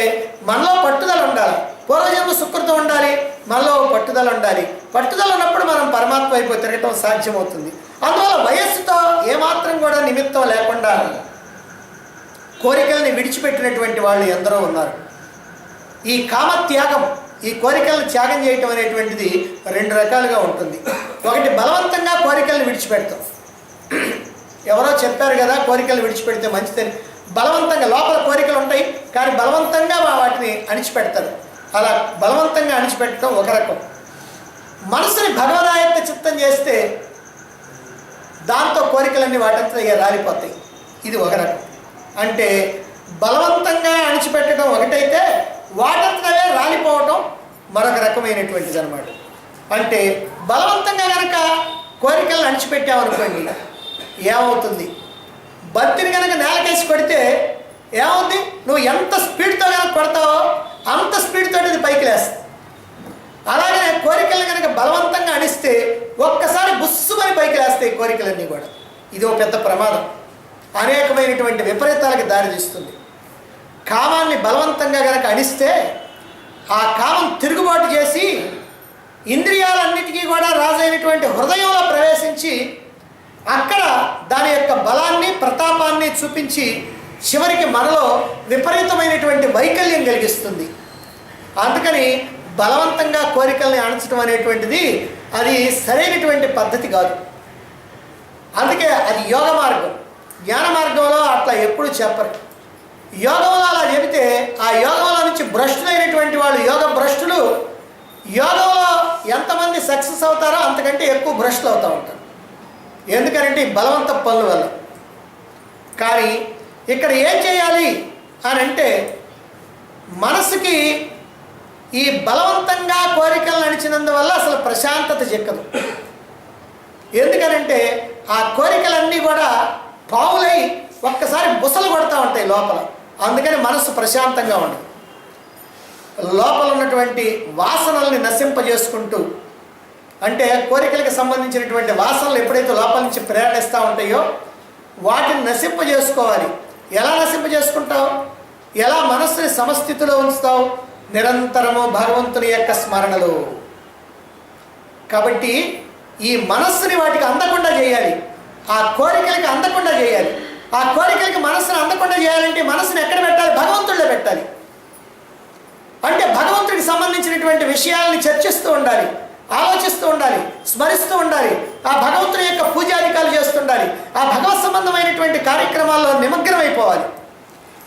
మనలో పట్టుదల ఉండాలి, పూర్వజన్మ సుకృతం ఉండాలి, మనలో పట్టుదల ఉండాలి. పట్టుదల ఉన్నప్పుడు మనం పరమాత్మ వైపు తిరగటం సాధ్యమవుతుంది. అందువల్ల వయస్సుతో ఏమాత్రం కూడా నిమిత్తం లేకుండా కోరికల్ని విడిచిపెట్టినటువంటి వాళ్ళు ఎందరో ఉన్నారు. ఈ కామత్యాగం, ఈ కోరికలను త్యాగం చేయటం అనేటువంటిది 2 రకాలుగా ఉంటుంది. ఒకటి, బలవంతంగా కోరికలను విడిచిపెడతాం. ఎవరో చెప్పారు కదా, కోరికలు విడిచిపెడితే మంచిదని. బలవంతంగా లోపల కోరికలు ఉంటాయి, కానీ బలవంతంగా వాటిని అణిచిపెడతారు. అలా బలవంతంగా అణిచిపెట్టడం ఒక రకం. మనసుని భగవదాయత్త చిత్తం చేస్తే దాంతో కోరికలన్నీ వాటంతా రాలిపోతాయి. ఇది ఒక రకం. అంటే బలవంతంగా అణిచిపెట్టడం ఒకటైతే, వాటంతనే రాలిపోవటం మరొక రకమైనటువంటిది అన్నమాట. అంటే బలవంతంగా కనుక కోరికలను అణిచిపెట్టామనుకోండి, ఏమవుతుంది? బంతిని కనుక నేలకేసి కొడితే ఏమవుతుంది? నువ్వు ఎంత స్పీడ్తో కనుక కొడతావో అంత స్పీడ్తో ఇది పైకి లేస్తుంది. అలాగే కోరికలను కనుక బలవంతంగా అణిస్తే ఒక్కసారి బుస్సుమని పైకి లేస్తాయి కోరికలన్నీ కూడా. ఇది ఒక పెద్ద ప్రమాదం, అనేకమైనటువంటి విపరీతాలకు దారితీస్తుంది. కామాన్ని బలవంతంగా కనుక అణిస్తే ఆ కామం తిరుగుబాటు చేసి ఇంద్రియాలన్నిటికీ కూడా రాజైనటువంటి హృదయంలో ప్రవేశించి అక్కడ దాని యొక్క బలాన్ని, ప్రతాపాన్ని చూపించి చివరికి మనలో విపరీతమైనటువంటి వైకల్యం కలిగిస్తుంది. అందుకని బలవంతంగా కోరికల్ని అణచడం అనేటువంటిది అది సరైనటువంటి పద్ధతి కాదు. అందుకే అది యోగ మార్గం. జ్ఞాన మార్గంలో అట్లా ఎప్పుడు చెప్పరు. యోగంలో అలా చెబితే ఆ యోగంలో నుంచి భ్రష్టులైనటువంటి వాళ్ళు, యోగ భ్రష్టులు, యోగంలో ఎంతమంది సక్సెస్ అవుతారో అంతకంటే ఎక్కువ భ్రష్టులు అవుతూ ఉంటారు. ఎందుకంటే ఈ బలవంత పనుల వల్ల. కానీ ఇక్కడ ఏం చేయాలి అని అంటే, మనసుకి ఈ బలవంతంగా కోరికలను అణిచినందువల్ల అసలు ప్రశాంతత చిక్కదు. ఎందుకనంటే ఆ కోరికలన్నీ కూడా పావులై ఒక్కసారి బుసలు కొడతా ఉంటాయి లోపల. అందుకని మనసు ప్రశాంతంగా ఉండదు. లోపల ఉన్నటువంటి వాసనల్ని నశింపజేసుకుంటూ, అంటే కోరికలకు సంబంధించినటువంటి వాసనలు ఎప్పుడైతే లోపల నుంచి ప్రేరణిస్తూ ఉంటాయో వాటిని నశింపజేసుకోవాలి. ఎలా నశింపజేసుకుంటావు? ఎలా మనస్సుని సమస్థితిలో ఉంచుతావు? నిరంతరము భగవంతుని యొక్క స్మరణలో. కాబట్టి ఈ మనస్సుని వాటికి అందకుండా చేయాలి, ఆ కోరికలకి అందకుండా చేయాలి. ఆ కోరికలకి మనస్సుని అందకుండా చేయాలంటే మనస్సుని ఎక్కడ పెట్టాలి? భగవంతుడిలో పెట్టాలి. అంటే భగవంతుడికి సంబంధించినటువంటి విషయాలని చర్చిస్తూ ఉండాలి, ఆలోచిస్తూ ఉండాలి, స్మరిస్తూ ఉండాలి. ఆ భగవంతుని యొక్క పూజాధికాలు చేస్తుండాలి. ఆ భగవత్ సంబంధమైనటువంటి కార్యక్రమాల్లో నిమగ్నమైపోవాలి.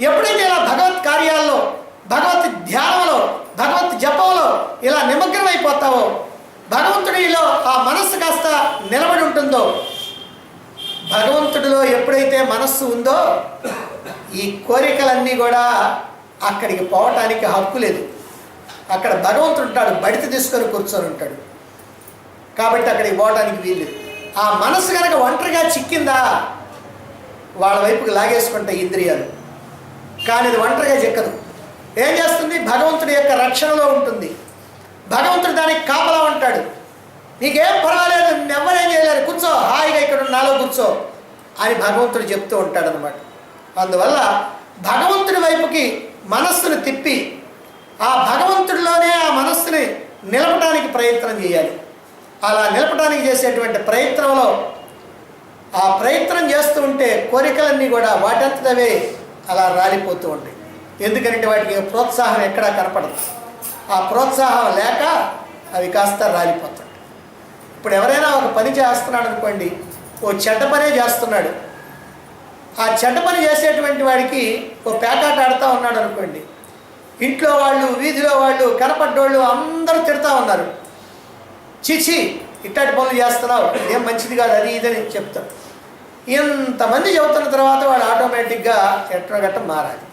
ఎప్పుడైతే ఇలా భగవత్ కార్యాల్లో, భగవత్ ధ్యానంలో, భగవత్ జపంలో ఇలా నిమగ్నమైపోతావో, భగవంతుడిలో ఆ మనస్సు కాస్త నిలబడి ఉంటుందో, భగవంతుడిలో ఎప్పుడైతే మనస్సు ఉందో ఈ కోరికలన్నీ కూడా అక్కడికి పోవటానికి హక్కు లేదు. అక్కడ భగవంతుడు ఉంటాడు, బడిత తీసుకొని కూర్చొని ఉంటాడు. కాబట్టి అక్కడికి పోవటానికి వీల్లేదు. ఆ మనస్సు కనుక ఒంటరిగా చిక్కిందా వాళ్ళ వైపుకి లాగేసుకుంటాయి ఇంద్రియాలు. కానీ అది ఒంటరిగా చిక్కదు. ఏం చేస్తుంది? భగవంతుడి యొక్క రక్షణలో ఉంటుంది. భగవంతుడు దానికి కాపలా ఉంటాడు. నీకేం పర్వాలేదు, ఎవరేం చేయలేరు, కూర్చో, హాయిగా ఇక్కడ నాలో కూర్చో అని భగవంతుడు చెప్తూ ఉంటాడనమాట. అందువల్ల భగవంతుడి వైపుకి మనస్సును తిప్పి ఆ భగవంతుడిలోనే ఆ మనస్సుని నిలపడానికి ప్రయత్నం చేయాలి. అలా నిలపడానికి చేసేటువంటి ప్రయత్నంలో ఆ ప్రయత్నం చేస్తూ ఉంటే కోరికలన్నీ కూడా వాటంతటవే అలా రాలిపోతూ ఉంటాయి. ఎందుకంటే వాటికి ప్రోత్సాహం ఎక్కడా కనపడదు. ఆ ప్రోత్సాహం లేక అవి కాస్త రాలిపోతాయి. ఇప్పుడు ఎవరైనా ఒక పని చేస్తున్నాడు అనుకోండి, ఓ చెడ్డ పనే చేస్తున్నాడు, ఆ చెడ్డ పని చేసేటువంటి వాడికి ఓ పేకాట ఆడుతూ ఉన్నాడు అనుకోండి, ఇంట్లో వాళ్ళు, వీధిలో వాళ్ళు, కనపడ్డోళ్ళు అందరూ తిడతా ఉన్నారు, చిచి ఇట్లాంటి పనులు చేస్తున్నావు, ఏం మంచిది కాదు, అది ఇదని చెప్తారు. ఇంతమంది చెబుతున్న తర్వాత వాడు ఆటోమేటిక్గా ఎట్లా మారాలి.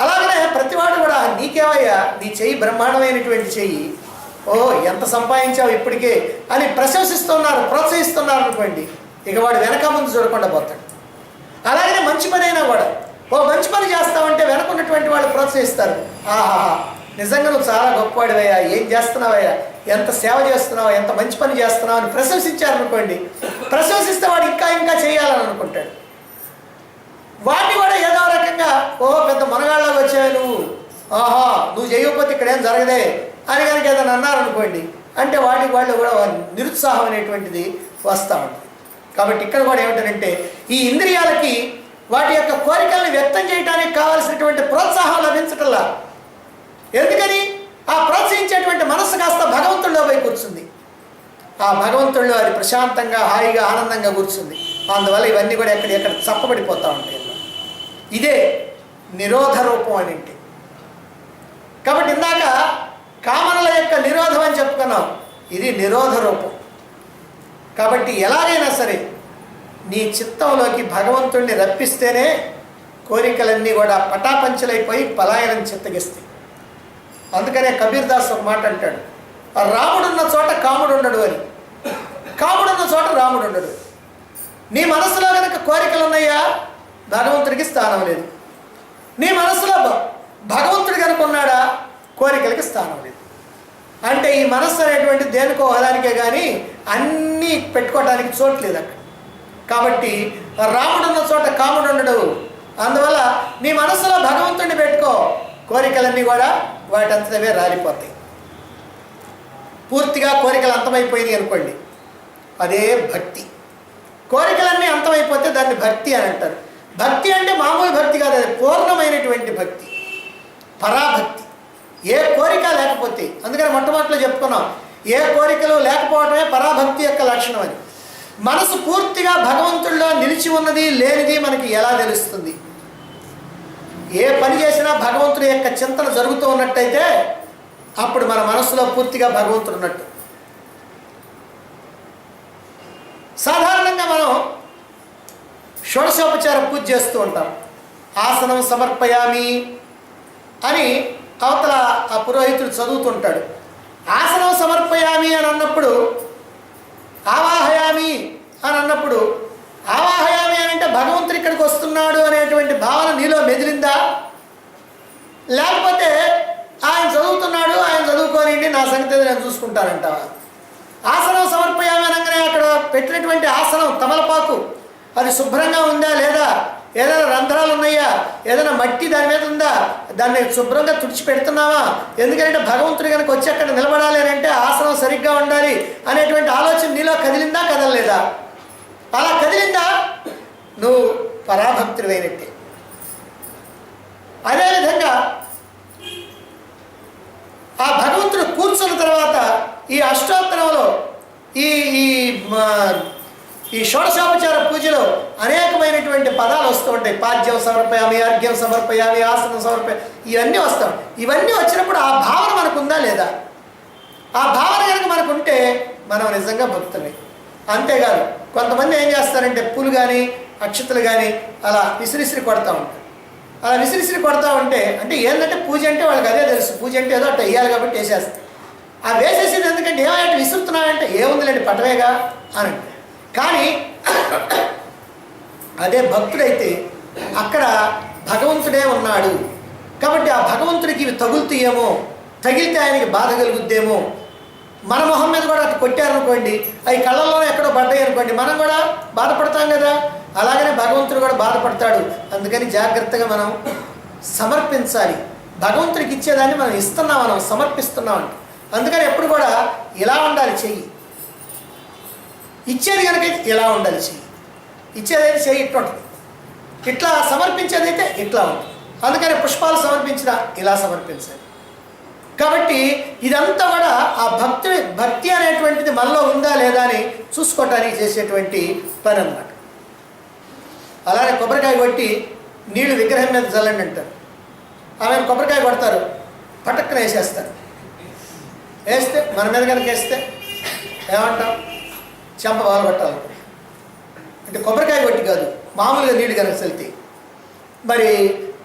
అలాగనే ప్రతివాడు కూడా నీకేమయ్యా, నీ చెయ్యి బ్రహ్మాండమైనటువంటి చెయ్యి, ఓ ఎంత సంపాదించావు ఇప్పటికే అని ప్రశంసిస్తున్నారు, ప్రోత్సహిస్తున్నారు అనుకోండి, ఇక వాడు వెనక ముందు చూడకుండా పోతాడు. అలాగనే మంచి పని అయినా కూడా, ఓ మంచి పని చేస్తావంటే వెనకున్నటువంటి వాళ్ళు ప్రోత్సహిస్తారు, ఆహా నిజంగా నువ్వు చాలా గొప్పవాడివయ్యా, ఏం చేస్తున్నావయ్యా, ఎంత సేవ చేస్తున్నావు, ఎంత మంచి పని చేస్తున్నావు అని ప్రశంసించారనుకోండి, ప్రశంసిస్తే వాడు ఇంకా ఇంకా చేయాలని అనుకుంటాడు. వాటిని కూడా ఏదో రకంగా, ఓహో పెద్ద మనగాళ్ళకి వచ్చావు నువ్వు, ఆహా నువ్వు చేయకపోతే ఇక్కడ ఏం జరగదే అని కనుక ఏదైనా అన్నారనుకోండి, అంటే వాటికి వాళ్ళు కూడా నిరుత్సాహం అనేటువంటిది వస్తూ ఉంటుంది. కాబట్టి ఇక్కడ కూడా ఏమిటంటే ఈ ఇంద్రియాలకి వాటి యొక్క కోరికల్ని వ్యక్తం చేయడానికి కావాల్సినటువంటి ప్రోత్సాహం లభించటంలా. ఎందుకని? ఆ ప్రోత్సహించేటువంటి మనస్సు కాస్త భగవంతుడిలో పోయి కూర్చుంది, ఆ భగవంతుడిలో అది ప్రశాంతంగా హాయిగా ఆనందంగా కూర్చుంది. అందువల్ల ఇవన్నీ కూడా ఎక్కడ చప్పబడిపోతూ ఉంటాయి. ఇదే నిరోధ రూపం అని అంటే. కాబట్టి ఇందాక కామనల యొక్క నిరోధం అని చెప్పుకున్నాం, ఇది నిరోధ రూపం. కాబట్టి ఎలాగైనా సరే నీ చిత్తంలోకి భగవంతుడిని రప్పిస్తేనే కోరికలన్నీ కూడా పటాపంచలైపోయి పలాయనం చిత్తగిస్తాయి. అందుకనే కబీర్ దాస్ ఒక మాట అంటాడు, రాముడున్న చోట కాముడు ఉండడు అని, కాముడున్న చోట రాముడు ఉండడు. నీ మనసులో కనుక కోరికలు ఉన్నాయా, భగవంతుడికి స్థానం లేదు. నీ మనసులో భగవంతుడు కనుక ఉన్నాడా, కోరికలకి స్థానం లేదు. అంటే ఈ మనస్సు అనేటువంటి దేనికో ఒకదానికే కానీ అన్నీ పెట్టుకోవడానికి చోటు లేదు అక్కడ. కాబట్టి రాముడున్న చోట కాముడు ఉండడు. అందువల్ల నీ మనస్సులో భగవంతుడిని పెట్టుకో, కోరికలన్నీ కూడా వాటంతటవే రాలిపోతాయి. పూర్తిగా కోరికలు అంతమైపోయినాయి అనుకోండి, అదే భక్తి. కోరికలన్నీ అంతమైపోతే దాన్ని భక్తి అని అంటారు. భక్తి అంటే మామూలు భక్తి కాదు, అది పూర్ణమైనటువంటి భక్తి, పరాభక్తి. ఏ కోరిక లేకపోతే, అందుకని మొట్టమొదటిలో చెప్పుకున్నాం, ఏ కోరికలు లేకపోవడమే పరాభక్తి యొక్క లక్షణం అని. మనసు పూర్తిగా భగవంతుడిలో నిలిచి ఉన్నది లేనిది మనకి ఎలా తెలుస్తుంది? ఏ పని చేసినా భగవంతుడి యొక్క చింతన జరుగుతూ ఉన్నట్టయితే అప్పుడు మన మనసులో పూర్తిగా భగవంతుడు ఉన్నట్టు. సాధారణంగా మనం షోడశోపచార పూజ చేస్తూ ఉంటాం. ఆసనం సమర్పయామి అని అవతల ఆ పురోహితుడు చదువుతుంటాడు. ఆసనం సమర్పయామి అని అన్నప్పుడు, ఆవాహయామి అని అన్నప్పుడు, ఆవాహయామి అని అంటే భగవంతుడు ఇక్కడికి వస్తున్నాడు అనేటువంటి భావన నీలో మెదిలిందా? లేకపోతే ఆయన చదువుతున్నాడు, ఆయన చదువుకోనిండి, నా సంగతి నేను చూసుకుంటానంటావా? ఆసనం సమర్పయామి అనగానే అక్కడ పెట్టినటువంటి ఆసనం తమలపాకు అది శుభ్రంగా ఉందా లేదా, ఏదైనా రంధ్రాలు ఉన్నాయా, ఏదైనా మట్టి దాని మీద ఉందా, దాన్ని శుభ్రంగా తుడిచిపెడుతున్నావా? ఎందుకంటే భగవంతుడి కనుక వచ్చి అక్కడ నిలబడాలి అని అంటే ఆసనం సరిగ్గా ఉండాలి అనేటువంటి ఆలోచన నీలో కదిలిందా, కదలలేదా? అలా కదిలిందా, నువ్వు పరాభక్తుడు అయినట్టే. అదేవిధంగా ఆ భగవంతుడు కూర్చున్న తర్వాత ఈ అష్టోత్తరంలో ఈ ఈ షోడశోపచార పూజలో అనేకమైనటువంటి పదాలు వస్తూ ఉంటాయి. పాద్యం సమర్పయామి, అర్ఘ్యం సమర్పయామి, ఆసనం సమర్పయామి, ఇవన్నీ వస్తాం. ఇవన్నీ వచ్చినప్పుడు ఆ భావన మనకు ఉందా లేదా? ఆ భావన కనుక మనకు ఉంటే మనం నిజంగా భక్తులే. అంతేకాదు కొంతమంది ఏం చేస్తారంటే పూలు కానీ అక్షతలు కానీ అలా విసిరిసిరి కొడతా ఉంటారు. అలా విసిరిసిరి కొడతా ఉంటే అంటే ఏంటంటే పూజ అంటే వాళ్ళకి అదే తెలుసు, పూజ అంటే ఏదో అట్లా వేయాలి కాబట్టి వేసేస్తారు. ఆ వేసేసింది ఎందుకంటే ఏమంటే విసురుతున్నాడంటే ఏముందిలేండి పటవేగా అని. కానీ అదే భక్తుడైతే అక్కడ భగవంతుడే ఉన్నాడు కాబట్టి ఆ భగవంతుడికి ఇవి తగులుతాయేమో, తగిలితే ఆయనకి బాధ కలుగుద్దేమో, మన మొహం మీద కూడా అటు కొట్టారనుకోండి, అవి కళ్ళల్లోనే ఎక్కడో పడ్డాయి అనుకోండి, మనం కూడా బాధపడతాం కదా. అలాగనే భగవంతుడు కూడా బాధపడతాడు. అందుకని జాగ్రత్తగా మనం సమర్పించాలి. భగవంతుడికి ఇచ్చేదాన్ని మనం ఇస్తున్నాం, మనం సమర్పిస్తున్నాం అంటే. అందుకని ఎప్పుడు కూడా ఇలా ఉండాలి చెయ్యి, ఇచ్చేది కనుక ఇలా ఉండాలి చెయ్యి, ఇచ్చేదైతే చెయ్యి ఇట్లా ఉంటుంది, ఇట్లా సమర్పించేదైతే ఇట్లా ఉంటుంది. అందుకని పుష్పాలు సమర్పించినా ఇలా సమర్పించాలి. కాబట్టి ఇదంతా కూడా ఆ భక్తి అనేటువంటిది మనలో ఉందా లేదా అని చూసుకోవటానికి చేసేటువంటి పని అన్నమాట. అలానే కొబ్బరికాయ కొట్టి నీళ్లు విగ్రహం మీద చల్లండి అంటారు. ఆమె కొబ్బరికాయ కొడతారు, పటక్కన వేసేస్తారు. వేస్తే మన మీద కనుక వేస్తే ఏమంటాం? చెంప బాగొట్టాలి. అంటే కొబ్బరికాయ కొట్టి కాదు, మామూలుగా నీళ్ళు కనుక చల్లితే. మరి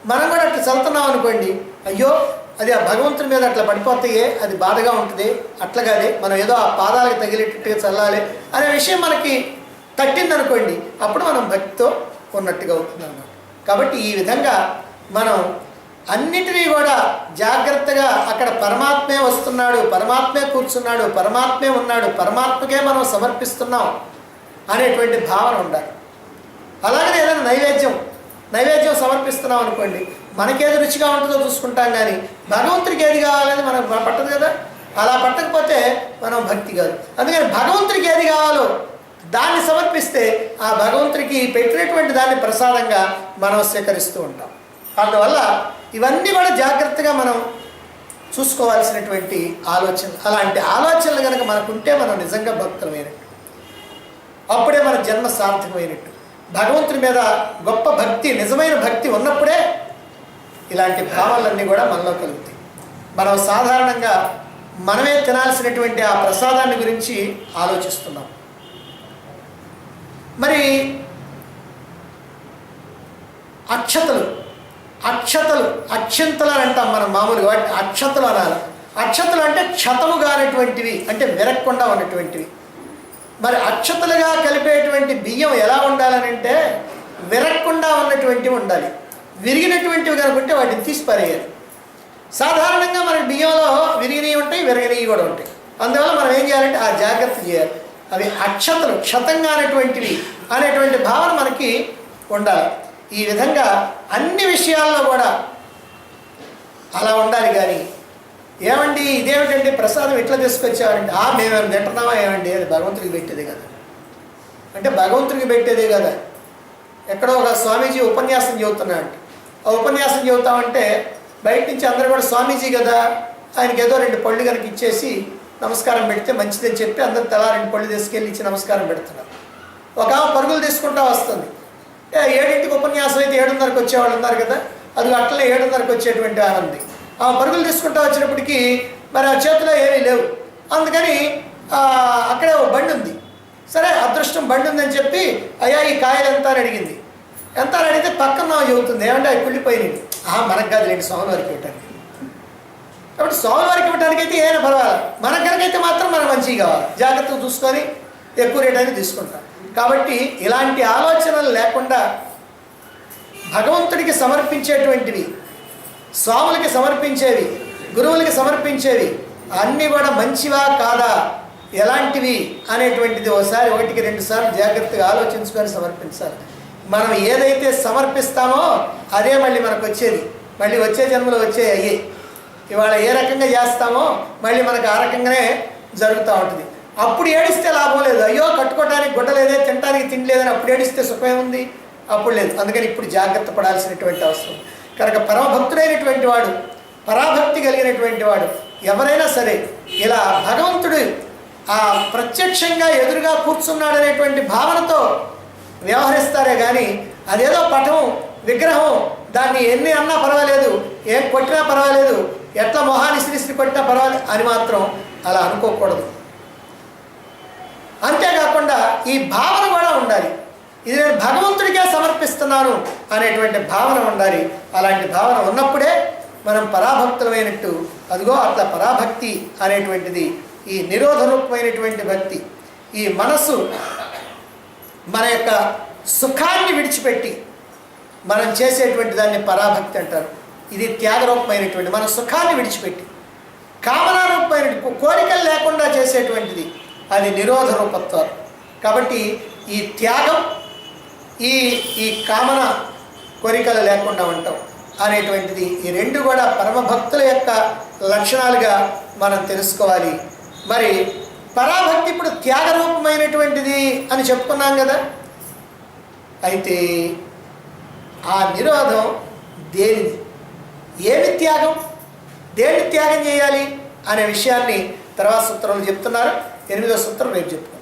మనం కూడా అట్లా చల్లుతున్నాం అనుకోండి, అయ్యో అది ఆ భగవంతుని మీద అట్లా పడిపోతాయే, అది బాధగా ఉంటుంది, అట్లాగానే మనం ఏదో ఆ పాదాలకు తగిలేటట్టుగా చల్లాలి అనే విషయం మనకి తట్టిందనుకోండి, అప్పుడు మనం భక్తితో ఉన్నట్టుగా అవుతుంది అన్నమాట. కాబట్టి ఈ విధంగా మనం అన్నిటినీ కూడా జాగ్రత్తగా అక్కడ పరమాత్మే వస్తున్నాడు, పరమాత్మే కూర్చున్నాడు, పరమాత్మే ఉన్నాడు, పరమాత్మకే మనం సమర్పిస్తున్నాం అనేటువంటి భావన ఉండాలి. అలాగనే ఏదైనా నైవేద్యం సమర్పిస్తున్నాం అనుకోండి, మనకేది రుచిగా ఉంటుందో చూసుకుంటాం, కానీ భగవంతుడికి ఏది కావాలని మనకు పట్టదు కదా. అలా పట్టకపోతే మనం భక్తి కాదు. అందుకని భగవంతుడికి ఏది కావాలో దాన్ని సమర్పిస్తే ఆ భగవంతుడికి పెట్టినటువంటి దాన్ని ప్రసాదంగా మనం స్వీకరిస్తూ ఉంటాం. అందువల్ల ఇవన్నీ కూడా జాగ్రత్తగా మనం చూసుకోవాల్సినటువంటి ఆలోచనలు. అలాంటి ఆలోచనలు కనుక మనకుంటే మనం నిజంగా భక్తులమైనట్టు, అప్పుడే మన జన్మ సార్థకమైనట్టు. భగవంతుని మీద గొప్ప భక్తి, నిజమైన భక్తి ఉన్నప్పుడే ఇలాంటి భావాలన్నీ కూడా మనలో కలుగుతాయి. మనం సాధారణంగా మనమే తినాల్సినటువంటి ఆ ప్రసాదాన్ని గురించి ఆలోచిస్తున్నాం. మరి అక్షంతలు అని అంటాం మనం మామూలుగా. వాటి అక్షతలు అనాలి. అక్షతలు అంటే క్షతము కానటువంటివి, అంటే విరక్కుండా ఉన్నటువంటివి. మరి అక్షతలుగా కలిపేటువంటి బియ్యం ఎలా ఉండాలని అంటే విరక్కుండా ఉన్నటువంటివి ఉండాలి. విరిగినటువంటివి కనుకుంటే వాటిని తీసి పారేయాలి. సాధారణంగా మనకి బియ్యంలో విరిగినవి ఉంటాయి, విరగనివి కూడా ఉంటాయి. అందువల్ల మనం ఏం చేయాలంటే ఆ జాగ్రత్త చేయాలి. అవి అక్షతలు, క్షతంగా అనేటువంటివి అనేటువంటి భావన మనకి ఉండాలి. ఈ విధంగా అన్ని విషయాల్లో కూడా అలా ఉండాలి. కానీ ఏమండి ఇదేమిటండి ప్రసాదం ఎట్లా తీసుకొచ్చామంటే, మేమేమైనా తింటున్నామా ఏమండి, అది భగవంతుడికి పెట్టేదే కదా అంటే భగవంతుడికి పెట్టేదే కదా. ఎక్కడో ఒక స్వామీజీ ఉపన్యాసం చెబుతున్నాడు. ఆ ఉపన్యాసం చెబుతామంటే బయట నుంచి అందరూ కూడా స్వామీజీ కదా, ఆయనకి ఏదో 2 పళ్ళు కనుక ఇచ్చేసి నమస్కారం పెడితే మంచిదని చెప్పి అందరు తలా 2 పళ్ళు తీసుకెళ్ళి ఇచ్చి నమస్కారం పెడుతున్నారు. ఒక పరుగులు తీసుకుంటా వస్తుంది. 7ంటికి ఉపన్యాసం అయితే 7:30కి వచ్చేవాళ్ళు ఉన్నారు కదా, అది అట్లనే 7:30కి వచ్చేటువంటి ఆనంది. ఆ పరుగులు తీసుకుంటా వచ్చినప్పటికీ మరి ఆ చేతిలో ఏమీ లేవు. అందుకని అక్కడే ఒక బండి ఉంది. సరే అదృష్టం బండి ఉందని చెప్పి, అయ్యా ఈ కాయలు ఎంత అని అడిగింది. ఎంత అని అడిగితే పక్కన చెబుతుంది, ఏమంటే అవి కుళ్ళిపోయినాయి. మనకు కాదు, 2 స్వామివారికి ఇవ్వటానికి. కాబట్టి స్వామివారికి ఇవ్వటానికి అయితే ఏమైనా పర్వాలేదు, మన కనుకైతే మాత్రం మనం మంచిగా కావాలి, జాగ్రత్తగా చూసుకొని ఎక్కువ రేట్ అనేది తీసుకుంటాం. కాబట్టి ఇలాంటి ఆలోచనలు లేకుండా భగవంతుడికి సమర్పించేటువంటివి, స్వాములకి సమర్పించేవి, గురువులకి సమర్పించేవి అన్నీ కూడా మంచివా కాదా, ఎలాంటివి అనేటువంటిది ఒకసారి 1-2 సార్లు జాగ్రత్తగా ఆలోచించుకొని సమర్పించాలి. మనం ఏదైతే సమర్పిస్తామో అదే మళ్ళీ మనకు వచ్చేది, మళ్ళీ వచ్చే జన్మలో వచ్చే అయ్యే. ఇవాళ ఏ రకంగా చేస్తామో మళ్ళీ మనకు ఆ రకంగానే జరుగుతూ ఉంటుంది. అప్పుడు ఏడిస్తే లాభం లేదు. అయ్యో కట్టుకోవడానికి గుడ్డ లేదే, తినడానికి తిండి లేదని అప్పుడు ఏడిస్తే సుఖమే ఉంది, అప్పుడు లేదు. అందుకని ఇప్పుడు జాగ్రత్త పడాల్సినటువంటి అవసరం. కనుక పరమభక్తుడైనటువంటి వాడు, పరాభక్తి కలిగినటువంటి వాడు ఎవరైనా సరే ఇలా భగవంతుడు ఆ ప్రత్యక్షంగా ఎదురుగా కూర్చున్నాడనేటువంటి భావనతో వ్యవహరిస్తారే కానీ అదేదో పటం విగ్రహం దాన్ని ఎన్ని అన్నా పర్వాలేదు, ఏం కొట్టినా పర్వాలేదు, ఎట్లా మొహాన్ని శ్రీశ్రీ కొట్టినా పర్వాలేదు అని మాత్రం అలా అనుకోకూడదు. అంతేకాకుండా ఈ భావన కూడా ఉండాలి, ఇది నేను భగవంతుడికే సమర్పిస్తున్నాను అనేటువంటి భావన ఉండాలి. అలాంటి భావన ఉన్నప్పుడే మనం పరాభక్తులమైనట్టు. అదిగో అట్లా పరాభక్తి అనేటువంటిది ఈ నిరోధ రూపమైనటువంటి భక్తి. ఈ మనస్సు మన యొక్క సుఖాన్ని విడిచిపెట్టి మనం చేసేటువంటి దాన్ని పరాభక్తి అంటారు. ఇది త్యాగరూపమైనటువంటి, మన సుఖాన్ని విడిచిపెట్టి కామనారూపమైన కోరికలు లేకుండా చేసేటువంటిది అది నిరోధ రూపత్వాలు. కాబట్టి ఈ త్యాగం, ఈ కామన కోరికలు లేకుండా ఉంటాం అనేటువంటిది, ఈ 2 కూడా పరమభక్తుల యొక్క లక్షణాలుగా మనం తెలుసుకోవాలి. మరి పరాభక్తి ఇప్పుడు త్యాగరూపమైనటువంటిది అని చెప్పుకున్నాం కదా. అయితే ఆ నిరోధం దేనిది, ఏమి త్యాగం, దేన్ని త్యాగం చేయాలి అనే విషయాన్ని తర్వాత సూత్రంలో చెప్తున్నారు. 8వ సూత్రం రేపు చెప్పుకుంటాం.